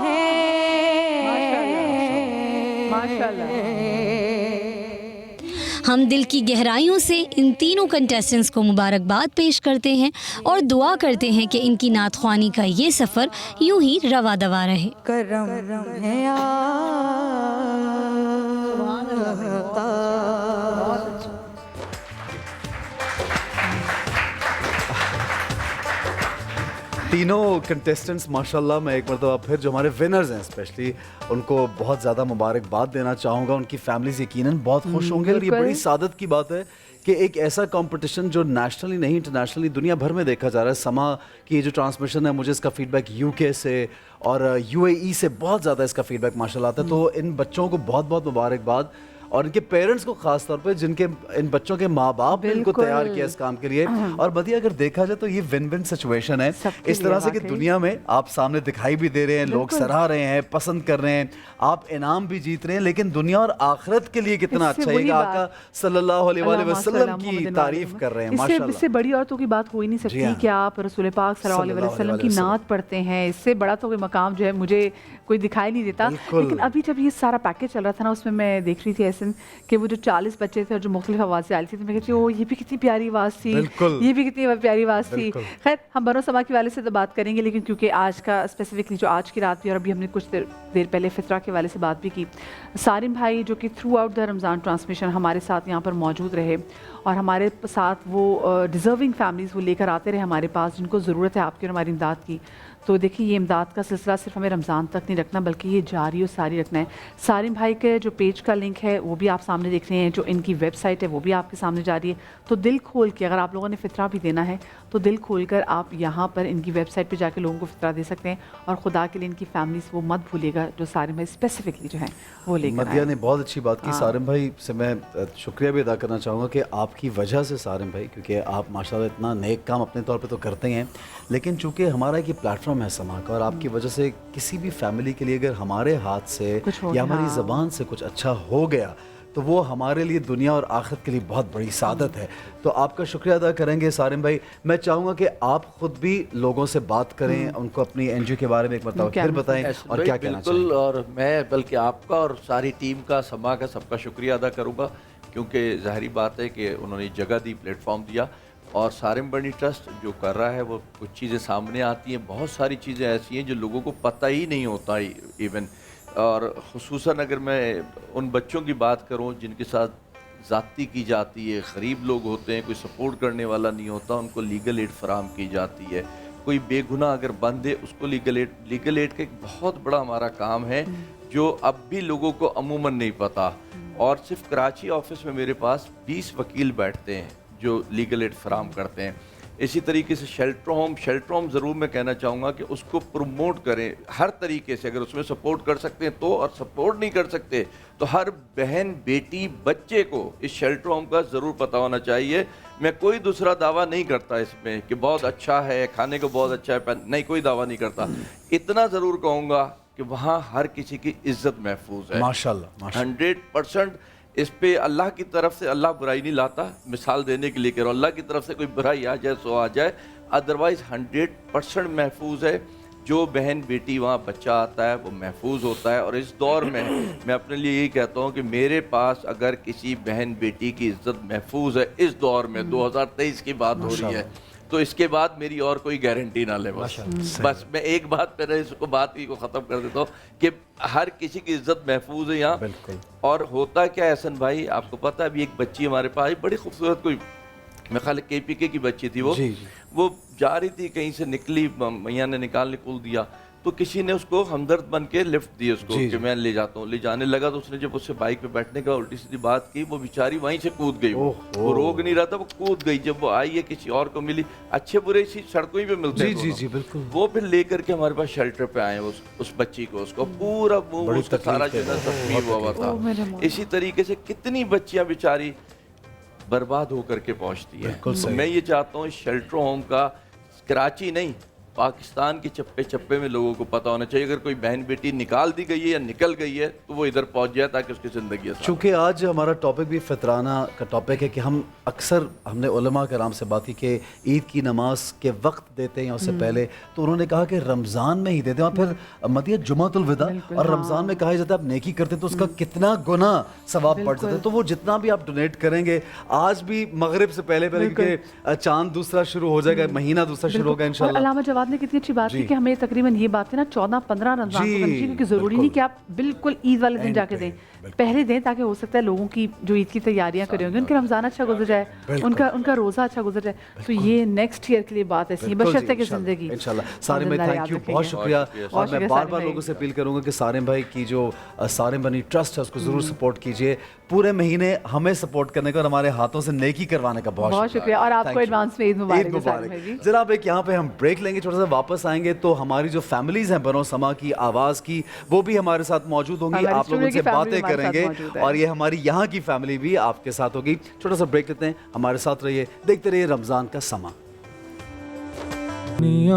ہے۔ ہم دل کی گہرائیوں سے ان تینوں کنٹیسٹنٹس کو مبارکباد پیش کرتے ہیں اور دعا کرتے ہیں کہ ان کی نعت خوانی کا یہ سفر یوں ہی روا دوا رہے۔ کرم ہے تینوں کنٹیسٹنٹس ماشاءاللہ میں ایک مرتبہ پھر جو ہمارے ونرز ہیں اسپیشلی ان کو بہت زیادہ مبارکباد دینا چاہوں گا۔ ان کی فیملیز یقیناً بہت خوش ہوں گے اور یہ بڑی سعادت کی بات ہے کہ ایک ایسا کمپٹیشن جو نیشنلی نہیں انٹرنیشنلی دنیا بھر میں دیکھا جا رہا ہے۔ سما کی یہ جو ٹرانسمیشن ہے مجھے اس کا فیڈ بیک UK سے اور UAE سے بہت زیادہ اس کا فیڈ بیک ماشاءاللہ آتا ہے، تو ان بچوں کو بہت بہت مبارکباد اور ان کے پیرنٹس کو خاص طور پہ جن کے ان بچوں کے ماں باپ نے ان کو تیار کیا اس کام کے لیے۔ اور بدیہ اگر دیکھا جائے تو یہ ون ون سچویشن ہے اس طرح سے کہ دنیا میں آپ سامنے دکھائی بھی دے رہے ہیں، لوگ سراہ رہے ہیں، پسند کر رہے ہیں، آپ انعام بھی جیت رہے ہیں، لیکن دنیا اور آخرت کے لیے کتنا اچھا ہے کہ آقا صلی اللہ علیہ وآلہ وسلم کی تعریف کر رہے ہیں ماشاءاللہ۔ اس سے بڑی عورتوں کی بات ہو ہی نہیں سکتی کہ آپ رسول پاک صلی اللہ علیہ وسلم کی نعت پڑھتے ہیں، اس سے بڑا تو کوئی مقام جو ہے مجھے کوئی دکھائی نہیں دیتا۔ لیکن ابھی جب یہ سارا پیکج چل رہا تھا نا اس میں میں دیکھ رہی تھی ایسن کہ وہ جو 40 بچے تھے اور جو مختلف آوازیں آئی تھی تو میں کہتی ہوں یہ بھی کتنی پیاری آواز تھی، یہ بھی کتنی پیاری آواز تھی۔ خیر ہم بنو سما کے والے سے تو بات کریں گے، لیکن کیونکہ آج کا اسپیسیفکلی جو آج کی رات بھی اور ابھی ہم نے کچھ دیر پہلے فطرہ کے والے سے بات بھی کی، سارم بھائی جو کہ through out the Ramzan transmission ہمارے ساتھ یہاں پر موجود رہے اور ہمارے ساتھ وہ ڈیزرونگ فیملیز وہ لے کر آتے رہے ہمارے پاس جن کو ضرورت ہے آپ کی اور ہماری امداد کی۔ تو دیکھیں یہ امداد کا سلسلہ صرف ہمیں رمضان تک نہیں رکھنا بلکہ یہ جاری و ساری رکھنا ہے۔ سارم بھائی کے جو پیج کا لنک ہے وہ بھی آپ سامنے دیکھ رہے ہیں، جو ان کی ویب سائٹ ہے وہ بھی آپ کے سامنے جاری ہے۔ تو دل کھول کے اگر آپ لوگوں نے فطرہ بھی دینا ہے تو دل کھول کر آپ یہاں پر ان کی ویب سائٹ پہ جا کے لوگوں کو فطرہ دے سکتے ہیں، اور خدا کے لیے ان کی فیملیز وہ مت بھولے گا جو سارم بھائی اسپیسیفکلی جو ہیں وہ لے کر آئے۔ مدیہ نے بہت اچھی بات کی، سارم بھائی سے میں شکریہ بھی ادا کرنا چاہوں گا کہ آپ کی وجہ سے سارم بھائی، کیونکہ آپ ماشاءاللہ اتنا نیک کام اپنے طور پہ تو کرتے ہی ہیں، لیکن چونکہ ہمارا ایک پلیٹ فارم ہے سما کا اور آپ کی وجہ سے کسی بھی فیملی کے لیے اگر ہمارے ہاتھ سے یا ہماری زبان سے کچھ اچھا ہو گیا تو وہ ہمارے لیے دنیا اور آخرت کے لیے بہت بڑی سعادت ہے۔ تو آپ کا شکریہ ادا کریں گے سارم بھائی۔ میں چاہوں گا کہ آپ خود بھی لوگوں سے بات کریں، ان کو اپنی NGO کے بارے میں ایک مرتبہ پھر بتائیں اور کیا کہنا چاہیں۔ بالکل، اور میں بلکہ آپ کا اور ساری ٹیم کا، سما کا، سب کا شکریہ ادا کروں گا، کیونکہ ظاہری بات ہے کہ انہوں نے جگہ دی، پلیٹ فارم دیا، اور سارم بنی ٹرسٹ جو کر رہا ہے وہ کچھ چیزیں سامنے آتی ہیں، بہت ساری چیزیں ایسی ہیں جو لوگوں کو پتہ ہی نہیں ہوتا ایون، اور خصوصاً اگر میں ان بچوں کی بات کروں جن کے ساتھ زیادتی کی جاتی ہے، غریب لوگ ہوتے ہیں، کوئی سپورٹ کرنے والا نہیں ہوتا، ان کو لیگل ایڈ فراہم کی جاتی ہے، کوئی بے گناہ اگر بند ہے اس کو لیگل ایڈ کا ایک بہت بڑا ہمارا کام ہے جو اب بھی لوگوں کو عموماً نہیں پتا. اور صرف کراچی آفس میں میرے پاس 20 وکیل بیٹھتے ہیں جو لیگل ایڈ فراہم کرتے ہیں. اسی طریقے سے شیلٹر ہوم ضرور میں کہنا چاہوں گا کہ اس کو پروموٹ کریں ہر طریقے سے. اگر اس میں سپورٹ کر سکتے ہیں تو، اور سپورٹ نہیں کر سکتے تو ہر بہن بیٹی بچے کو اس شیلٹر ہوم کا ضرور پتہ ہونا چاہیے. میں کوئی دوسرا دعویٰ نہیں کرتا اس میں کہ بہت اچھا ہے، کھانے کو بہت اچھا ہے، نہیں، کوئی دعویٰ نہیں کرتا. اتنا ضرور کہوں گا کہ وہاں ہر کسی کی عزت محفوظ ہے. ماشاءاللہ 100% اس پہ اللہ کی طرف سے اللہ برائی نہیں لاتا. مثال دینے کے لیے کہہ رہا ہوں، اللہ کی طرف سے کوئی برائی آ جائے سو آ جائے، ادروائز 100% محفوظ ہے. جو بہن بیٹی وہاں بچہ آتا ہے وہ محفوظ ہوتا ہے. اور اس دور میں میں اپنے لیے یہی کہتا ہوں کہ میرے پاس اگر کسی بہن بیٹی کی عزت محفوظ ہے اس دور میں 2023 کی بات ہو رہی ہے تو اس کے بعد میری اور کوئی گارنٹی نہ لے. بس میں ایک بات پہ اس کو بات کو ختم کر دیتا ہوں کہ ہر کسی کی عزت محفوظ ہے یہاں. اور ہوتا کیا ہے احسن بھائی، آپ کو پتہ ہے ابھی ایک بچی ہمارے پاس بڑی خوبصورت، کوئی میں خیال KPK کی بچی تھی، وہ جا رہی تھی کہیں سے، نکلی، میاں نے نکال دیا تو کسی نے اس کو ہمدرد بن کے لفٹ دی اس کو کہ میں لے جاتا ہوں. لے جانے لگا تو اس نے جب اس سے بائک پہ بیٹھنے کا الٹی سیدھی بات کی، وہ بیچاری وہیں سے کود گئی. وہ روک نہیں رہا تھا، وہ کود گئی. جب وہ آئی ہے کسی اور کو ملی، اچھے برے اسی سڑکوں ہی پہ ملتے ہیں. جی بالکل. وہ پھر لے کر کے ہمارے پاس شیلٹر پہ آئے اس بچی کو، اس کو پورا منہ اس کا سارا جگہ زخمی ہوا تھا. اسی طریقے سے کتنی بچیاں بیچاری برباد ہو کر کے پہنچتی ہیں. میں یہ چاہتا ہوں اس شیلٹر ہوم کا کراچی نہیں، پاکستان کے چپے چپے میں لوگوں کو پتہ ہونا چاہیے. اگر کوئی بہن بیٹی نکال دی گئی ہے یا نکل گئی ہے تو وہ ادھر پہنچ جائے تاکہ اس کی زندگی آسان. چونکہ آج ہمارا ٹاپک بھی فطرانہ کا ٹاپک ہے کہ ہم اکثر، ہم نے علماء کرام سے بات کی کہ عید کی نماز کے وقت دیتے ہیں یا اس سے پہلے، تو انہوں نے کہا کہ رمضان میں ہی دیتے ہیں. اور پھر مدیہ جمعۃ الوداع اور رمضان میں کہا جاتا ہے آپ نیکی کرتے ہیں تو اس کا کتنا گناہ ثواب بڑھ جاتا ہے. تو وہ جتنا بھی آپ ڈونیٹ کریں گے آج بھی مغرب سے پہلے کیونکہ چاند دوسرا شروع ہو جائے گا، مہینہ دوسرا شروع ہوگا انشاءاللہ. علامہ جواد نے کتنی اچھی بات کی کہ ہمیں تقریباً یہ بات ہے نا 14-15 رمضان کو کرنی، کیونکہ ضروری نہیں کہ آپ بالکل عید والے دن جا کے دیں، پہلے دیں تاکہ ہو سکتا ہے لوگوں کی جو عید کی تیاریاں کرے ہوں گے ان کے رمضان اچھا گزر جائے، ان کا روزہ اچھا گزر جائے. تو یہ نیکسٹ ایئر کے لیے بات ایسی ہے بشرطے کہ زندگی. انشاءاللہ. سارے میں تھینک یو، بہت شکریہ. اور میں بار بار لوگوں سے اپیل کروں گا کہ سارم بھائی کی جو سارم بنی ٹرسٹ ہے اس کو ضرور سپورٹ کیجیے. پورے مہینے ہمیں سپورٹ کرنے کا اور ہمارے ہاتھوں سے نیکی کروانے کا بہت شکریہ. اور آپ کو ایڈوانس میں عید مبارک. جناب ایک یہاں پہ ہم بریک لیں گے، چھوٹا سا واپس آئیں گے تو ہماری جو فیملیز ہیں بنو سما کی، آواز کی، وہ بھی ہمارے ساتھ موجود ہوں گی. آپ لوگوں سے باتیں کریں گے اور یہ ہماری یہاں کی فیملی بھی آپ کے ساتھ ہوگی. چھوٹا سا بریک لیتے ہیں، ہمارے ساتھ رہیے، دیکھتے رہیے رمضان کا سما. نہیں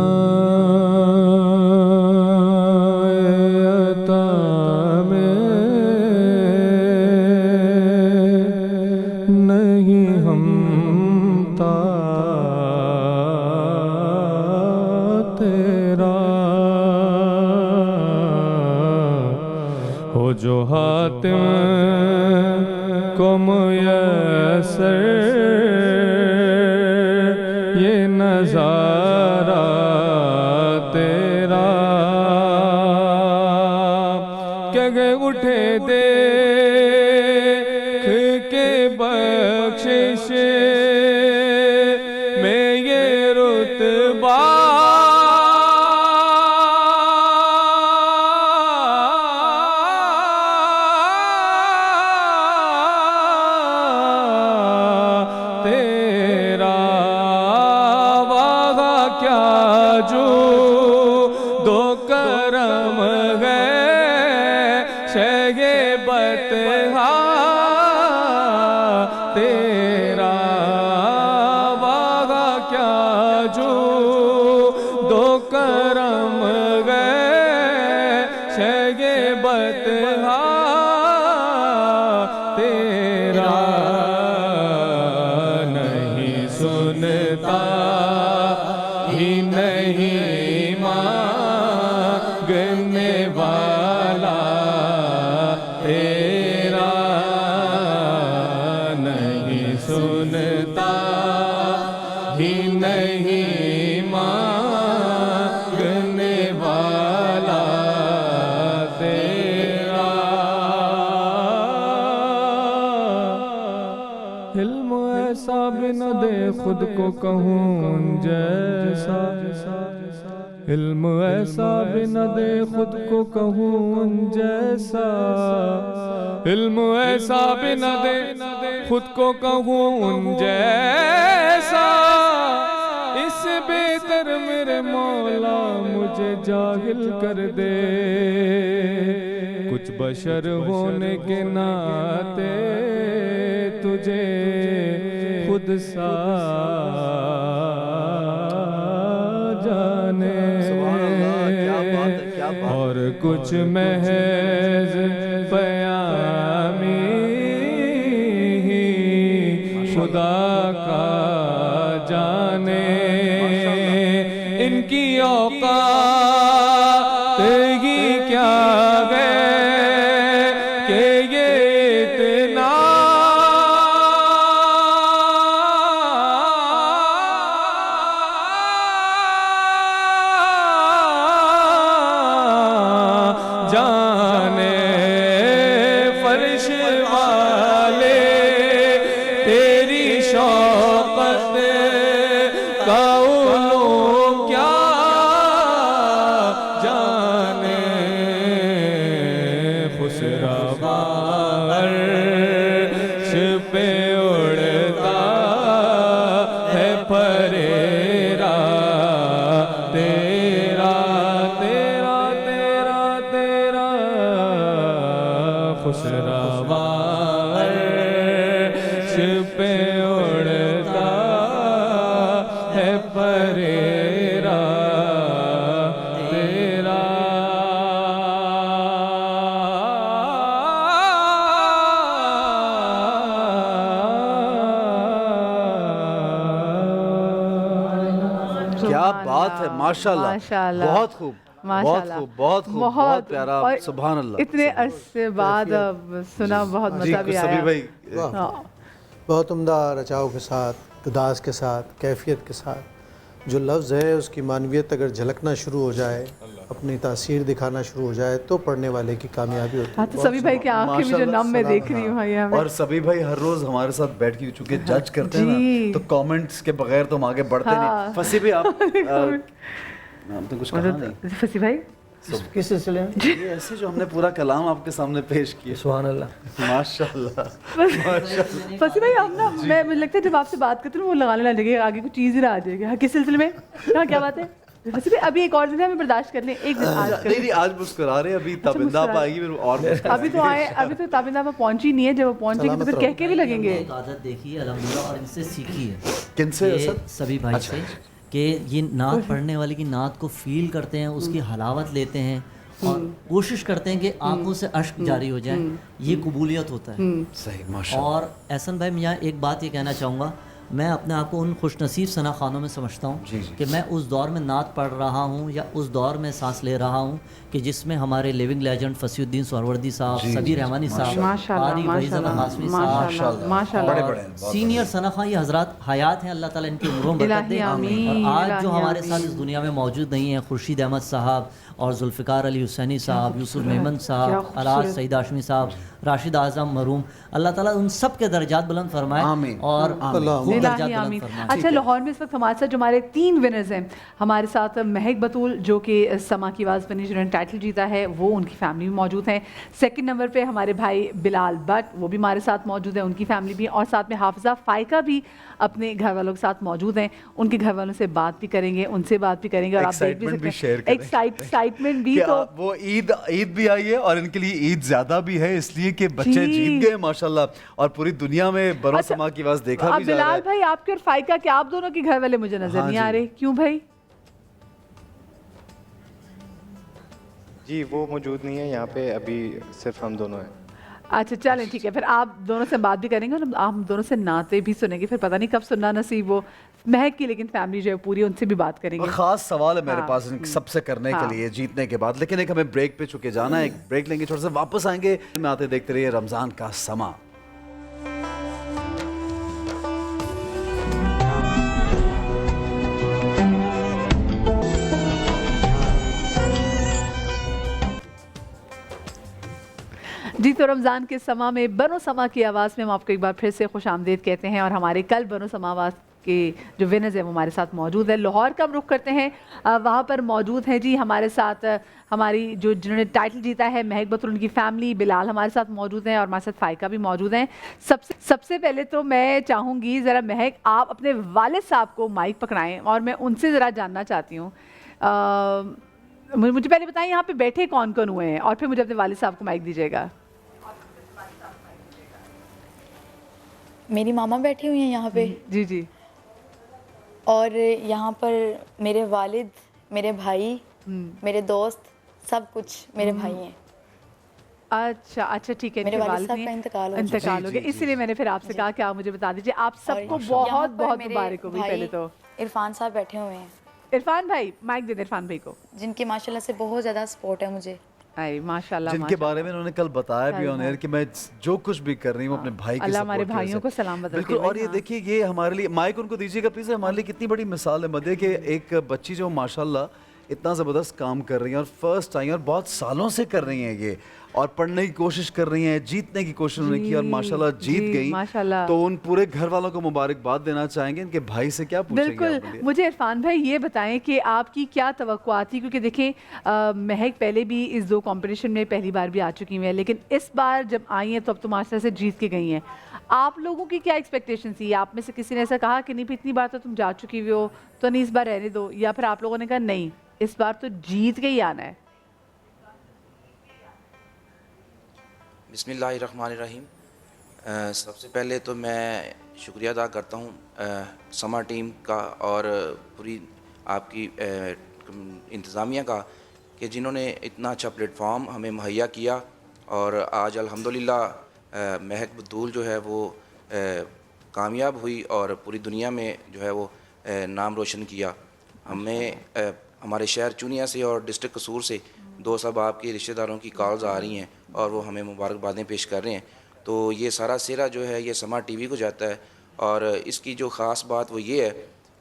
ہم تیرا ہو جو ہاتھ کو میسر یہ نظارہ تیرا کہ گئے اٹھے دیکھ کے بخشش میں یہ رتبہ خود کو کہوں جیسا علم ایسا بھی نہ دے خود کو کہوں ان جیسا، علم ایسا بھی نہ دے خود کو کہوں ان جیسا، اس بہتر میرے مولا مجھے جاہل کر دے، کچھ بشر ہونے کے ناطے تجھے خود سا جانے، اور کچھ محض پیامی ہی خدا کا جانے، ان کی اوقات ہی کیا ہے کہ یہ اتنا جانے، فرش والے تیری شوقت کا علوم کیا جانے، خسروا عرش پہ اڑتا ہے پریرا تیرا تیرا تیرا تیرا، خسروا عرش پہ اڑتا ہے پریرا تیرا، کیا بات ہے، ماشاءاللہ، ماشاءاللہ، بہت خوب، بہت خوب، بہت خوب، بہت پیارا، اور سبحان اللہ۔ اتنے عرصے بعد سنا، بہت مزہ بھی سبھی آیا۔ بھائی ہاں۔ بہت عمدہ رچاؤ کے ساتھ، انداز کے ساتھ، کیفیت کے ساتھ، جو لفظ ہے اس کی معنویت اگر جھلکنا شروع ہو جائے، اپنی تاثیر دکھانا شروع ہو جائے تو پڑھنے والے کی کامیابی ہوتی ہاں، تو سبھی بھائی کی آنکھیں بھی جو نم میں دیکھ رہی ہوں بھائی ہمیں، اور سبھی بھائی ہر روز ہمارے ساتھ بیٹھ کے چونکہ جج کرتے ہیں نا، تو کامنٹس کے بغیر تو ہم آگے بڑھتے نہیں۔ فصیح بھائی آپ تو کچھ کہا نہیں، فصیح بھائی کس سلسلے میں؟ یہ ایسے جو ہم نے پورا کلام آپ کے سامنے پیش کیا، سبحان اللہ، ماشاءاللہ۔ فصیح بھئی آپ نا، مجھے لگتا ہے جب آپ سے بات کرتے ہیں وہ لگانے لگے آگے کچھ چیز ہی نہ آ جائے گی۔ کس سلسلے میں؟ ہاں کیا بات ہے؟ فصیح بھئی ابھی ایک اور دن ہے، ہمیں برداشت کر لیں، ایک دن آج کر لیں۔ نہیں آج مسکرا رہے ہیں، ابھی تابندہ آپ آئے گی پھر اور ابھی تو آئے، ابھی تو تابندہ آپ پہنچی نہیں ہے، جب وہ پہنچے گی تو پھر کہہ کے بھی لگیں گے۔ ایک عادت دیکھی ہے الحمدللہ اور ان سے سیکھی ہے۔ کن سے؟ سبھی بھائی سے، کہ یہ نعت پڑھنے والے کی نعت کو فیل کرتے ہیں، اس کی حلاوت لیتے ہیں اور کوشش کرتے ہیں کہ آنکھوں سے اشک جاری ہو جائے، یہ قبولیت ہوتا ہے۔ صحیح، ماشاءاللہ۔ اور احسن بھائی میں یہاں ایک بات یہ کہنا چاہوں گا، میں اپنے آپ کو ان خوش نصیب ثنا خوانوں میں سمجھتا ہوں کہ میں اس دور میں نعت پڑھ رہا ہوں یا اس دور میں سانس لے رہا ہوں کہ جس میں ہمارے لیونگ لیجنڈ فصیح الدین سہروردی صاحب، سبیر رحمانی صاحب، قاری وحید زمان قاسمی صاحب، سینئر ثنا خواں، یہ حضرات حیات ہیں، اللہ تعالیٰ ان کی عمروں میں برکت دے۔ اور آج جو ہمارے ساتھ اس دنیا میں موجود نہیں ہیں، خورشید احمد صاحب اور ذوالفقار علی حسینی صاحب، یوسف میمن صاحب، الاج سعید ہاشمی صاحب، راشد اعظم مرحوم، اللہ تعالیٰ ان سب کے درجات بلند فرمائے اور خوب درجات بلند فرمائے۔ اچھا، لاہور میں اس وقت ہمارے ساتھ جو ہمارے 3 ونرز ہیں، ہمارے ساتھ مہک بطول جو کہ سما کی آواز بنی جنہوں نے ٹائٹل جیتا ہے، وہ ان کی فیملی بھی موجود ہیں۔ سیکنڈ نمبر پہ ہمارے بھائی بلال بٹ، وہ بھی ہمارے ساتھ موجود ہیں، ان کی فیملی بھی، اور ساتھ میں حافظہ فائقہ بھی اپنے گھر والوں کے ساتھ موجود ہیں، ان کے گھر والوں سے بات بھی کریں گے، ان سے بات بھی کریں گے، اور آپ دیکھ بھی سکتے ہیں ایکسائٹمنٹ بھی، تو وہ عید بھی آئی ہے اور ان کے لیے عید زیادہ بھی ہے، اس لیے کہ بچے جیت گئے ماشاءاللہ، اور پوری دنیا میں برو سما کی آواز دیکھا بھی جا رہا ہے۔ بلال بھائی آپ کے اور فائقہ کے، آپ دونوں کے گھر والے مجھے نظر نہیں آ رہے، کیوں بھائی؟ جی وہ موجود نہیں ہے یہاں پہ، ابھی صرف ہم دونوں ہیں۔ اچھا چلیں ٹھیک ہے، پھر آپ دونوں سے بات بھی کریں گے اور آپ دونوں سے نعتیں بھی سنیں گے، پھر پتہ نہیں کب سننا نصیب ہو مہک کی، لیکن فیملی جو ہے پوری، ان سے بھی بات کریں گے۔ خاص سوال ہے میرے پاس سب سے کرنے کے لیے جیتنے کے بعد، لیکن ایک ہمیں بریک پہ چکے جانا ہے، ایک بریک لیں گے، چھوڑ سے واپس آئیں گے، میں آتے دیکھتے رہیے رمضان کا سما۔ جی تو رمضان کے سما میں بنو سما کی آواز میں ہم آپ کو ایک بار پھر سے خوش آمدید کہتے ہیں، اور ہمارے کل بنو سما آواز کے جو ونرز ہیں وہ ہمارے ساتھ موجود ہیں. لاہور کا ہم رخ کرتے ہیں, وہاں پر موجود ہیں جی ہمارے ساتھ ہماری جنہوں نے ٹائٹل جیتا ہے مہک بطول, ان کی فیملی, بلال ہمارے ساتھ موجود ہیں اور ہمارے ساتھ فائقہ بھی موجود ہیں. سب سے پہلے تو میں چاہوں گی ذرا مہک آپ اپنے والد صاحب کو مائک پکڑائیں اور میں ان سے ذرا جاننا چاہتی ہوں, مجھے پہلے بتائیں یہاں پہ بیٹھے کون کون ہوئے ہیں اور پھر مجھے اپنے والد صاحب کو مائک دیجیے گا. میری ماما بیٹھی ہوئی ہیں یہاں پہ. جی جی. اور یہاں پر میرے والد, میرے بھائی, میرے دوست, سب کچھ میرے بھائی ہیں. اچھا اچھا ٹھیک ہے. میرے والد صاحب کا انتقال ہو گیا, اسی لیے میں نے پھر آپ سے کہا کہ آپ مجھے بتا دیجیے. آپ سب کو بہت بہت مبارک ہو گئی. پہلے تو عرفان صاحب بیٹھے ہوئے ہیں. عرفان بھائی مائک دے دیں عرفان بھائی کو, جن کی ماشاءاللہ سے بہت زیادہ سپورٹ ہے مجھے. ماشاءاللہ, جن کے بارے میں انہوں نے کل بتایا بھی آن ایئر کہ میں جو کچھ بھی کر رہی ہوں اپنے بھائی کی اللہ سپورٹ. ہمارے بھائیوں کو سلام بدل کے. بالکل. اور یہ دیکھیے یہ ہمارے لیے, مائک ان کو دیجیے گا پلیز, ہمارے لیے کتنی بڑی مثال ہے مدے کہ ایک بچی جو ماشاءاللہ اتنا زبردست کام کر رہی ہیں اور فرسٹ آئی ہیں اور بہت سالوں سے کر رہی ہیں یہ, اور پڑھنے کی کوشش کر رہی ہیں, جیتنے کی کوشش انہوں نے کی اور ماشاءاللہ جیت گئی. تو ان پورے گھر والوں کو مبارکباد دینا چاہیں گے. ان کے بھائی سے کیا پوچھیں گے؟ بالکل. مجھے عرفان بھائی یہ بتائیں کہ آپ کی کیا توقعات تھی, کیونکہ دیکھیں مہک پہلے بھی اس 2 کمپٹیشن میں پہلی بار بھی آ چکی ہیں, لیکن اس بار جب آئی ہیں تو اب تو ماشاءاللہ سے جیت کے گئی ہیں. آپ لوگوں کی کیا ایکسپیکٹیشن تھی؟ آپ میں سے کسی نے ایسا کہا کہ نہیں اتنی بار تو تم جا چکی ہوئی ہو تو نہیں اس بار رہنے دو, یا پھر آپ لوگوں نے کہا نہیں اس بار تو جیت کے ہی آنا ہے؟ بسم اللہ الرحمن الرحیم. سب سے پہلے تو میں شکریہ ادا کرتا ہوں سما ٹیم کا اور پوری آپ کی انتظامیہ کا کہ جنہوں نے اتنا اچھا پلیٹ فارم ہمیں مہیا کیا, اور آج الحمدللہ مہک بطول جو ہے وہ کامیاب ہوئی اور پوری دنیا میں جو ہے وہ نام روشن کیا. ہمیں ہمارے شہر چونیا سے اور ڈسٹرکٹ قصور سے 2 سب آپ کے رشتہ داروں کی کالز آ رہی ہیں اور وہ ہمیں مبارکبادیں پیش کر رہے ہیں. تو یہ سارا سیرا جو ہے یہ سما ٹی وی کو جاتا ہے, اور اس کی جو خاص بات وہ یہ ہے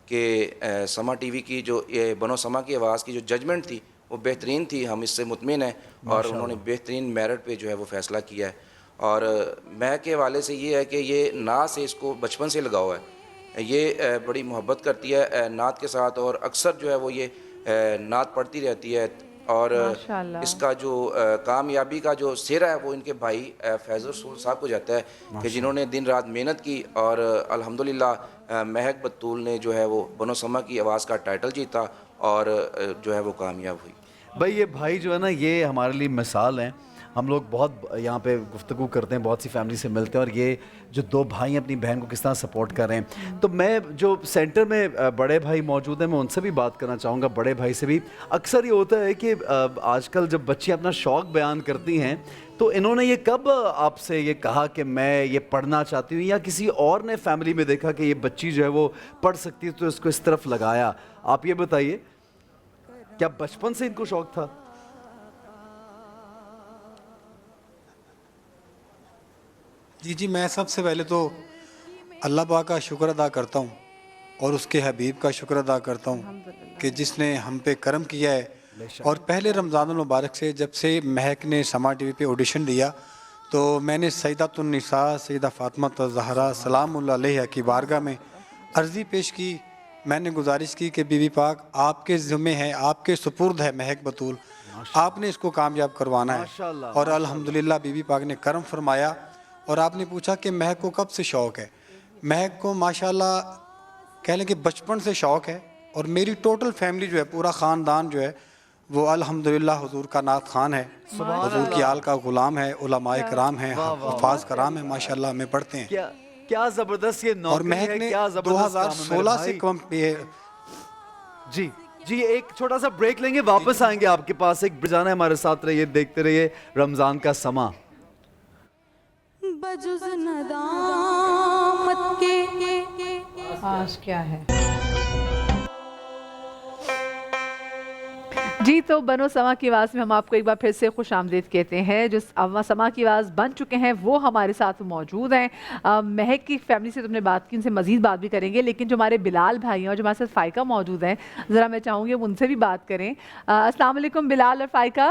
کہ سما ٹی وی کی جو بنو سما کی آواز کی جو ججمنٹ تھی وہ بہترین تھی, ہم اس سے مطمئن ہیں, اور انہوں نے بہترین میرٹ پہ جو ہے وہ فیصلہ کیا ہے. اور میں کے حوالے سے یہ ہے کہ یہ نعت سے اس کو بچپن سے لگاؤ ہے, یہ بڑی محبت کرتی ہے نعت کے ساتھ, اور اکثر جو ہے وہ یہ نعت پڑھتی رہتی ہے. اور اس کا جو کامیابی کا جو سہرا ہے وہ ان کے بھائی فیض رسول صاحب کو جاتا ہے کہ جنہوں نے دن رات محنت کی, اور الحمدللہ مہک بطول نے جو ہے وہ بنو سما کی آواز کا ٹائٹل جیتا اور جو ہے وہ کامیاب ہوئی. بھائی یہ بھائی جو ہے نا یہ ہمارے لیے مثال ہیں. ہم لوگ بہت یہاں پہ گفتگو کرتے ہیں, بہت سی فیملی سے ملتے ہیں, اور یہ جو 2 بھائی ہیں اپنی بہن کو کس طرح سپورٹ کر رہے ہیں. تو میں جو سینٹر میں بڑے بھائی موجود ہیں میں ان سے بھی بات کرنا چاہوں گا, بڑے بھائی سے بھی. اکثر یہ ہوتا ہے کہ آج کل جب بچیاں اپنا شوق بیان کرتی ہیں تو انہوں نے یہ کب آپ سے یہ کہا کہ میں یہ پڑھنا چاہتی ہوں, یا کسی اور نے فیملی میں دیکھا کہ یہ بچی جو ہے وہ پڑھ سکتی ہے تو اس کو اس طرف لگایا؟ آپ یہ بتائیے, کیا بچپن سے ان کو شوق تھا؟ جی میں سب سے پہلے تو اللہ پاک کا شکر ادا کرتا ہوں اور اس کے حبیب کا شکر ادا کرتا ہوں کہ جس نے ہم پہ کرم کیا ہے. اور پہلے رمضان المبارک سے جب سے مہک نے سما ٹی وی پہ آڈیشن دیا تو میں نے سیدۃ النساء سیدہ فاطمہ الزہرا سلام اللہ علیہا کی بارگاہ میں عرضی پیش کی. میں نے گزارش کی کہ بی بی پاک آپ کے ذمے ہے, آپ کے سپرد ہے مہک بطول, آپ نے اس کو کامیاب کروانا ہے. اور الحمدللہ بی بی پاک نے کرم فرمایا. اور آپ نے پوچھا کہ مہک کو کب سے شوق ہے؟ مہک کو ماشاءاللہ کہہ لیں کہ بچپن سے شوق ہے, اور میری ٹوٹل فیملی جو ہے, پورا خاندان جو ہے وہ الحمدللہ حضور کا نعت خوان ہے, حضور کی آل کا غلام ہے, علماء کرام ہیں, حفاظ کرام ہیں, ماشاءاللہ ہمیں پڑھتے ہیں. کیا زبردست یہ اور مہک نے 2016 سے جی ایک چھوٹا سا بریک لیں گے, واپس آئیں گے آپ کے پاس. ایک بجانا ہمارے ساتھ رہیے, دیکھتے رہیے رمضان کا سما. بجز ندامت کے آج کیا ہے جی. تو بنو سما کی آواز میں ہم آپ کو ایک بار پھر سے خوش آمدید کہتے ہیں. جو سما کی آواز بن چکے ہیں وہ ہمارے ساتھ موجود ہیں. مہک کی فیملی سے تم نے بات کی, ان سے مزید بات بھی کریں گے, لیکن جو ہمارے بلال بھائی ہیں اور جو ہمارے ساتھ فائقہ موجود ہیں, ذرا میں چاہوں گی ان سے بھی بات کریں. السلام علیکم بلال اور فائقہ.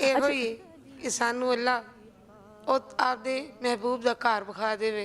ਇਹੋ ਹੀ ਕਿ ਸਾਨੂੰ ਅੱਲਾ ਉਹ ਆਪਦੇ ਮਹਿਬੂਬ ਦਾ ਘਰ ਵਿਖਾ ਦੇਵੇ।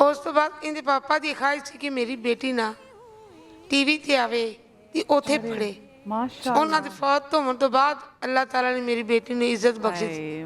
ਉਸ ਤੋਂ ਬਾਅਦ ਇਹਦੇ ਪਾਪਾ ਦੀ ਖਾਹਿਸ਼ ਸੀ ਕਿ ਮੇਰੀ ਬੇਟੀ ਨਾ ਟੀਵੀ ਤੇ ਆਵੇ ਤੇ ਉੱਥੇ ਪੜ੍ਹੇ। ਮਾਸ਼ਾਅੱਲਾ। ਉਹਨਾਂ ਦੇ ਫੌਤ ਹੋਣ ਤੋਂ ਬਾਅਦ ਅੱਲਾਹ ਤਾਲਾ ਨੇ ਮੇਰੀ ਬੇਟੀ ਨੂੰ ਇੱਜ਼ਤ ਬਖਸ਼ੀ।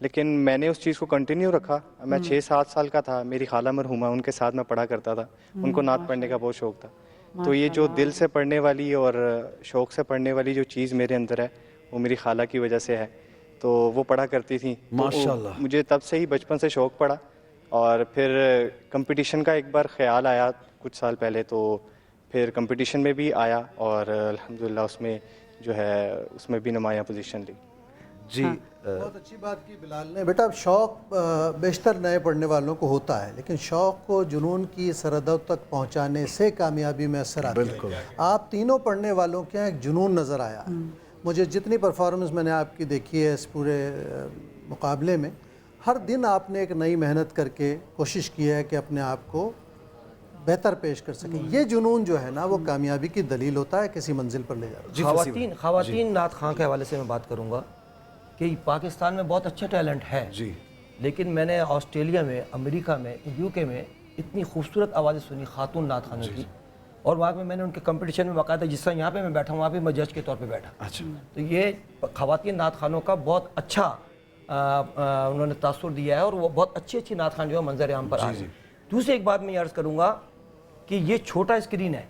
لیکن میں نے اس چیز کو کنٹینیو رکھا. میں 6-7 سال کا تھا, میری خالہ مرحومہ ان کے ساتھ میں پڑھا کرتا تھا, ان کو نعت پڑھنے کا بہت شوق تھا. تو یہ جو دل سے پڑھنے والی اور شوق سے پڑھنے والی جو چیز میرے اندر ہے وہ میری خالہ کی وجہ سے ہے. تو وہ پڑھا کرتی تھیں, ماشاءاللہ. مجھے تب سے ہی بچپن سے شوق پڑا. اور پھر کمپٹیشن کا ایک بار خیال آیا کچھ سال پہلے, تو پھر کمپٹیشن میں بھی آیا اور الحمدللہ اس میں جو ہے اس میں بھی نمایاں پوزیشن لی. جی بہت اچھی بات کی بلال نے. بیٹا شوق بیشتر نئے پڑھنے والوں کو ہوتا ہے, لیکن شوق کو جنون کی سرحدوں تک پہنچانے سے کامیابی میں اثر آتی ہے. آپ تینوں پڑھنے والوں کے ایک جنون نظر آیا. مجھے جتنی پرفارمنس میں نے آپ کی دیکھی ہے اس پورے مقابلے میں, ہر دن آپ نے ایک نئی محنت کر کے کوشش کی ہے کہ اپنے آپ کو بہتر پیش کر سکیں. یہ جنون جو ہے نا وہ کامیابی کی دلیل ہوتا ہے, کسی منزل پر لے جاتا ہے. خواتین نعت خواں کے حوالے سے میں بات کروں گا کہ پاکستان میں بہت اچھا ٹیلنٹ ہے, لیکن میں نے آسٹریلیا میں, امریکہ میں, UK میں اتنی خوبصورت آوازیں سنی خاتون نعت خوانوں کی, اور وہاں پہ میں نے ان کے کمپٹیشن میں باقاعدہ, جس طرح یہاں پہ میں بیٹھا ہوں وہاں پہ میں جج کے طور پہ بیٹھا. تو یہ خواتین نعت خوانوں کا بہت اچھا انہوں نے تاثر دیا ہے, اور وہ بہت اچھی نعت خوان جو ہے منظر عام پر آ رہی ہے. دوسری ایک بات میں یہ عرض کروں گا کہ یہ چھوٹا اسکرین ہے,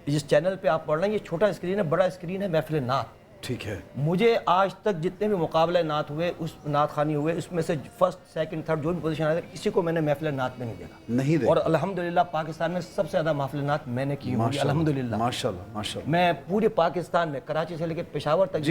جس چینل پہ آپ پڑھ رہے ہیں یہ چھوٹا اسکرین ہے, بڑا اسکرین ہے محفل نعت. ٹھیک ہے. مجھے آج تک جتنے بھی مقابلے نعت ہوئے, اس نعت خوانی ہوئے, اس میں سے فرسٹ, سیکنڈ, تھرڈ جو بھی پوزیشن آئے کسی کو میں نے محفل نعت میں نہیں دیکھا. اور الحمدللہ پاکستان میں سب سے زیادہ محفل نعت میں نے کی ہوئی الحمدللہ. ماشاءاللہ. میں پورے پاکستان میں کراچی سے لے کے پشاور تک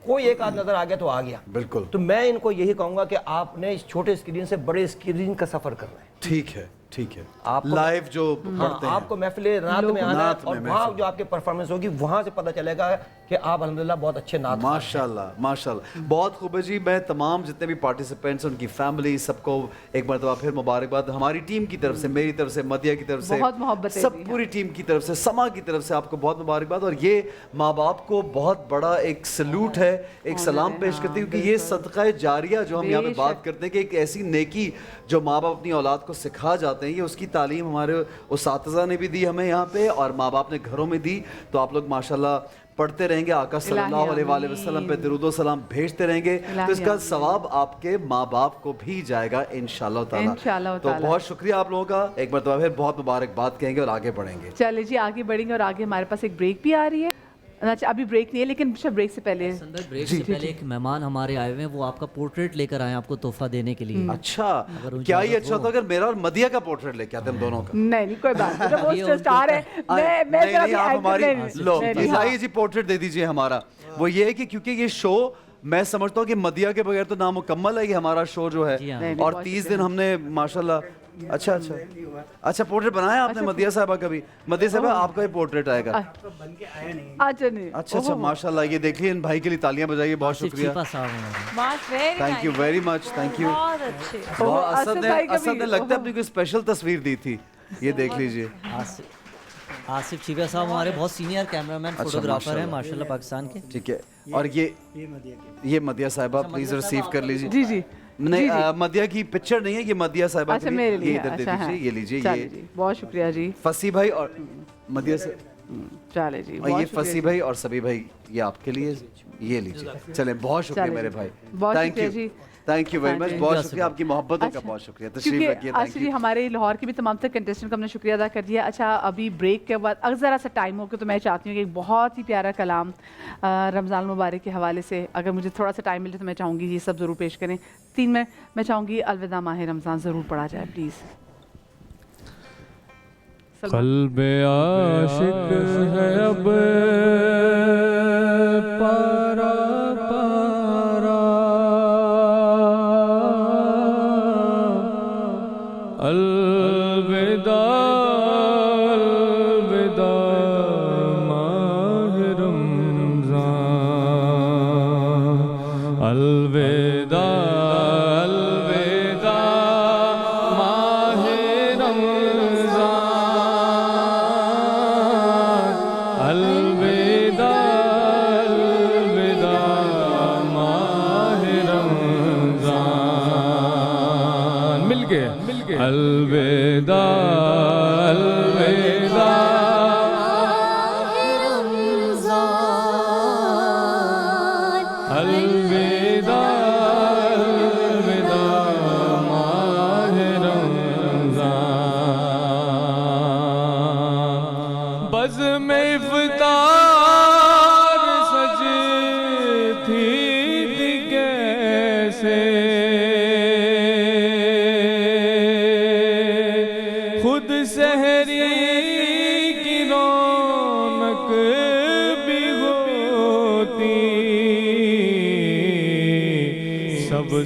کوئی ایک آدھ نظر آ گیا تو آ گیا. بالکل. تو میں ان کو یہی کہوں گا کہ آپ نے اس چھوٹے اسکرین سے بڑے اسکرین کا سفر کرنا ہے. ٹھیک ہے, ٹھیک ہے. آپ لائیو جو پڑھتے ہیں, آپ کو محفل نعت میں آنا ہے, اور وہاں جو آپ کے پرفارمنس ہوگی وہاں سے پتہ چلے گا کہ آپ الحمدللہ بہت اچھے نعت. ماشاءاللہ, ماشاءاللہ, بہت خوب ہے جی. میں تمام جتنے بھی پارٹیسپینٹس, ان کی فیملی, سب کو ایک مرتبہ پھر مبارکباد ہماری ٹیم کی طرف سے, میری طرف سے, مدیہ کی طرف سے, سب پوری ٹیم کی طرف سے, سما کی طرف سے آپ کو بہت مبارکباد. اور یہ ماں باپ کو بہت بڑا ایک سلوٹ ہے, ایک سلام پیش کرتے ہیں, کیونکہ یہ صدقہ جاریہ جو ہم یہاں پہ بات کرتے ہیں کہ ایک ایسی نیکی جو ماں باپ اپنی اولاد کو سکھا جاتے ہیں, یہ اس کی تعلیم ہمارے اساتذہ نے بھی دی ہمیں یہاں پہ, اور ماں باپ نے گھروں میں دی. تو آپ لوگ ماشاءاللہ پڑھتے رہیں گے, آقا صلی اللہ علیہ وآلہ وسلم پہ درود و سلام بھیجتے رہیں گے, تو اس کا ثواب آپ کے ماں باپ کو بھی جائے گا انشاءاللہ تعالیٰ. تو بہت شکریہ آپ لوگوں کا, ایک مرتبہ پھر بہت مبارکباد کہیں گے اور آگے بڑھیں گے. چلے جی آگے بڑھیں گے, اور آگے ہمارے پاس ایک بریک بھی آ رہی ہے. اچھا ابھی بریک نہیں ہے, لیکن بریک سے پہلے بریک سے پہلے ایک مہمان ہمارے آئے ہوئے ہیں, وہ آپ کا پورٹریٹ لے کر آئے ہیں آپ کو تحفہ دینے کے لیے. اچھا, کیا یہ اچھا ہوتا اگر میرا اور مدیہ کا پورٹریٹ لے کے آتے ہم دونوں کا؟ نہیں کوئی بات نہیں, وہ اسٹار ہے. نہیں, آپ ہماری لو آئیے جی پورٹریٹ دے دیجئے ہمارا. وہ یہ ہے کہ کیونکہ یہ شو میں سمجھتا ہوں کہ مدیہ کے بغیر تو نامکمل ہے یہ ہمارا شو جو ہے, اور 30 دن ہم نے ماشاءاللہ. اچھا اچھا اچھا, پورٹریٹ بنایا آپ نے مدیہ صاحبہ کا بھی؟ مدیہ صاحبہ آپ کا بھی پورٹریٹ آئے گا. اچھا اچھا, ماشاءاللہ. یہ دیکھیے ان بھائی کے لیے تالیاں بجائیے, بہت شکریہ. Thank you very much, thank you. Asad نے لگتا ہے اپنی کوئی اسپیشل تصویر دی تھی, یہ دیکھ لیجئے. آصف چیبیا صاحب ہمارے بہت سینئر کیمرامین, فوٹوگرافر ہیں ماشاءاللہ پاکستان کے. ٹھیک ہے, اور یہ مدیہ صاحبہ پلیز ریسیو کر لیجئے. جی جی, نہیں مدیہ کی پکچر نہیں ہے, یہ مدیہ صاحبہ کے لیے, یہ ادھر دے دیجئے, یہ لیجئے. یہ بہت شکریہ جی. فصیح بھائی اور مدیہ سے, چلے جی, یہ فصیح بھائی اور سبی بھائی, یہ آپ کے لیے, یہ لیجئے. چلیں, بہت شکریہ میرے بھائی, thank you, thank you very much. بہت شکریہ آپ کی محبتوں کا, بہت شکریہ. تشریف رکھیے. اچھا جی, ہمارے لاہور کے بھی تمام تر کنٹیسٹنٹ کا ہم نے شکریہ ادا کر دیا. اچھا ابھی بریک کے بعد اگر ذرا سا ٹائم ہو کے تو میں چاہتی ہوں کہ ایک بہت ہی پیارا کلام رمضان المبارک کے حوالے سے, اگر مجھے تھوڑا سا ٹائم ملے تو میں چاہوں گی یہ سب ضرور پیش کریں. 3 میں چاہوں گی الوداع ماہ رمضان ضرور پڑھا جائے پلیز. قلب عاشق ہے اب پارا پارا, الوداع الوداع ماہ رمضان, الوداع الوداع ماہ رمضان, الوداع الوداع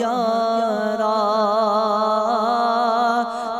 11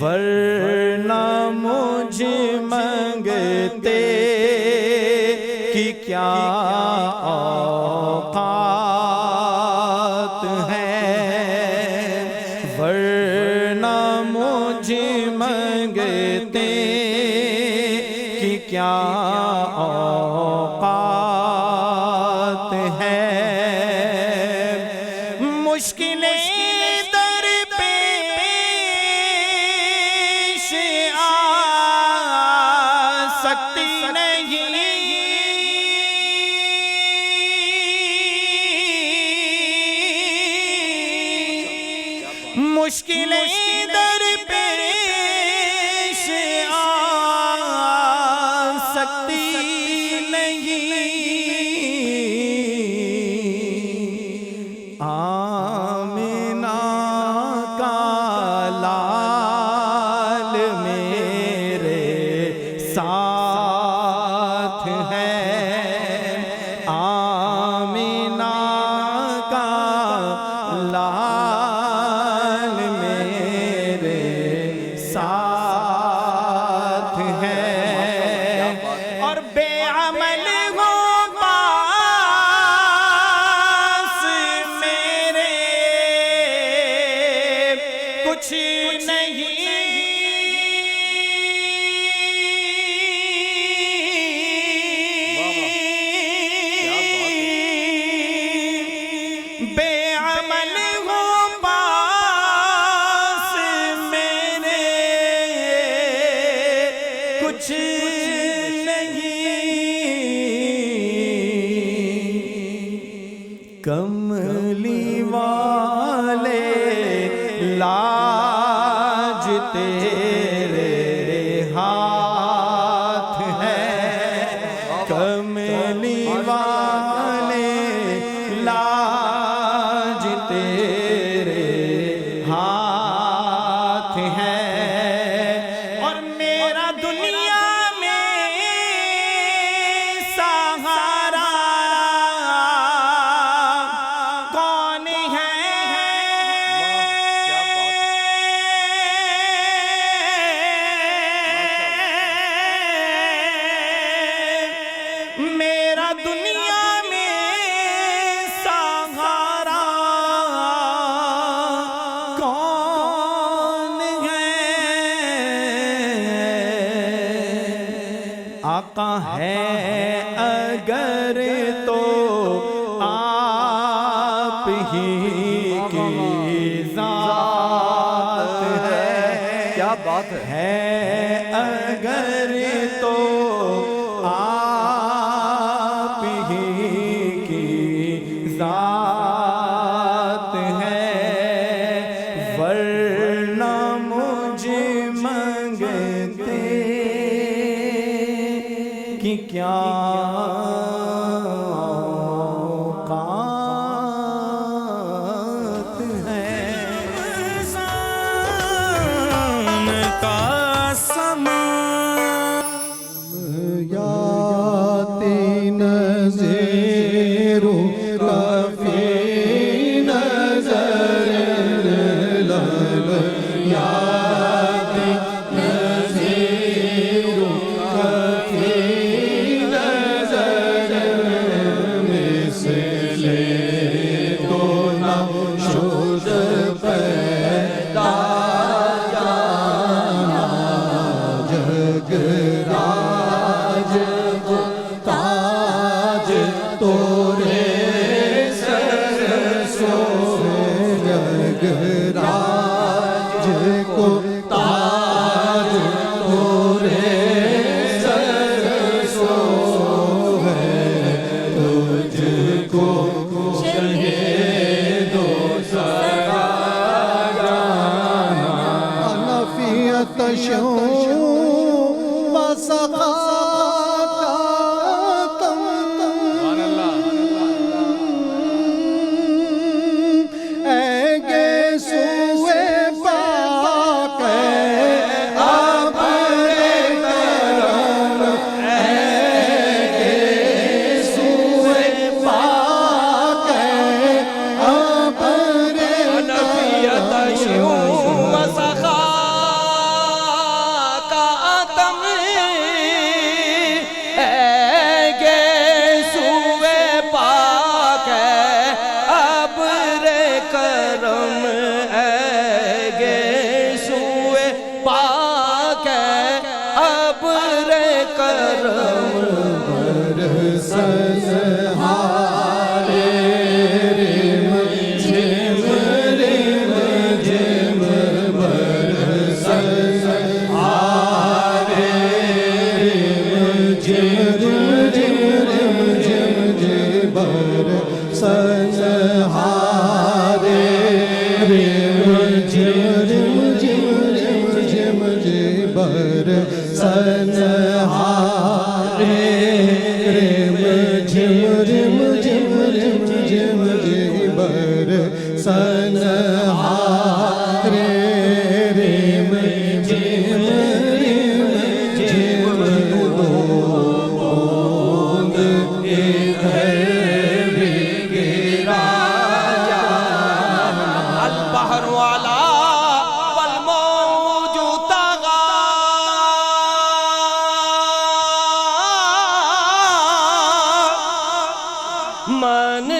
ورنہ مجھ منگتے کی کیا اوقات ہیں، ورنہ مجھ منگتے کی کیا اوقات ہیں، مشکلیں در پیش آ سکتی نہیں، مشکلیں در پیش آ سکتی نہیں، آمنہ کا لال میرے ساتھ ہے، آمنہ کا لال میرے ساتھ ہے، اور بے عمل ہو پاس میرے کچھ نہیں، بے عمل ہو پاس میرے کچھ نہیں، کملی والے لاج تیرے ہاتھ ہے، کملی والے لاج تیرے ہاتھ ہے، اور میرا دنیا میں سہارا کون ہے، میرا دنیا میں سہارا کون ہے، آقا ہے اگر تو آپ ہی کی ذات ہے، کیا بات ہے اگر تو آپ ہی کی ذات ہے، ورنہ مجھ منگتے کی کیا اوقات ہیں، کا یاتی نظیر کافی نظر لل، یاتی نظیر کافی نظر مثل تو نہ شد پیدا جگ راج کو تاج تورے سر سو، جگ راج کو تاج تورے سر سو ہے، تجھ کو شہید و سرگردانا نفیت شو من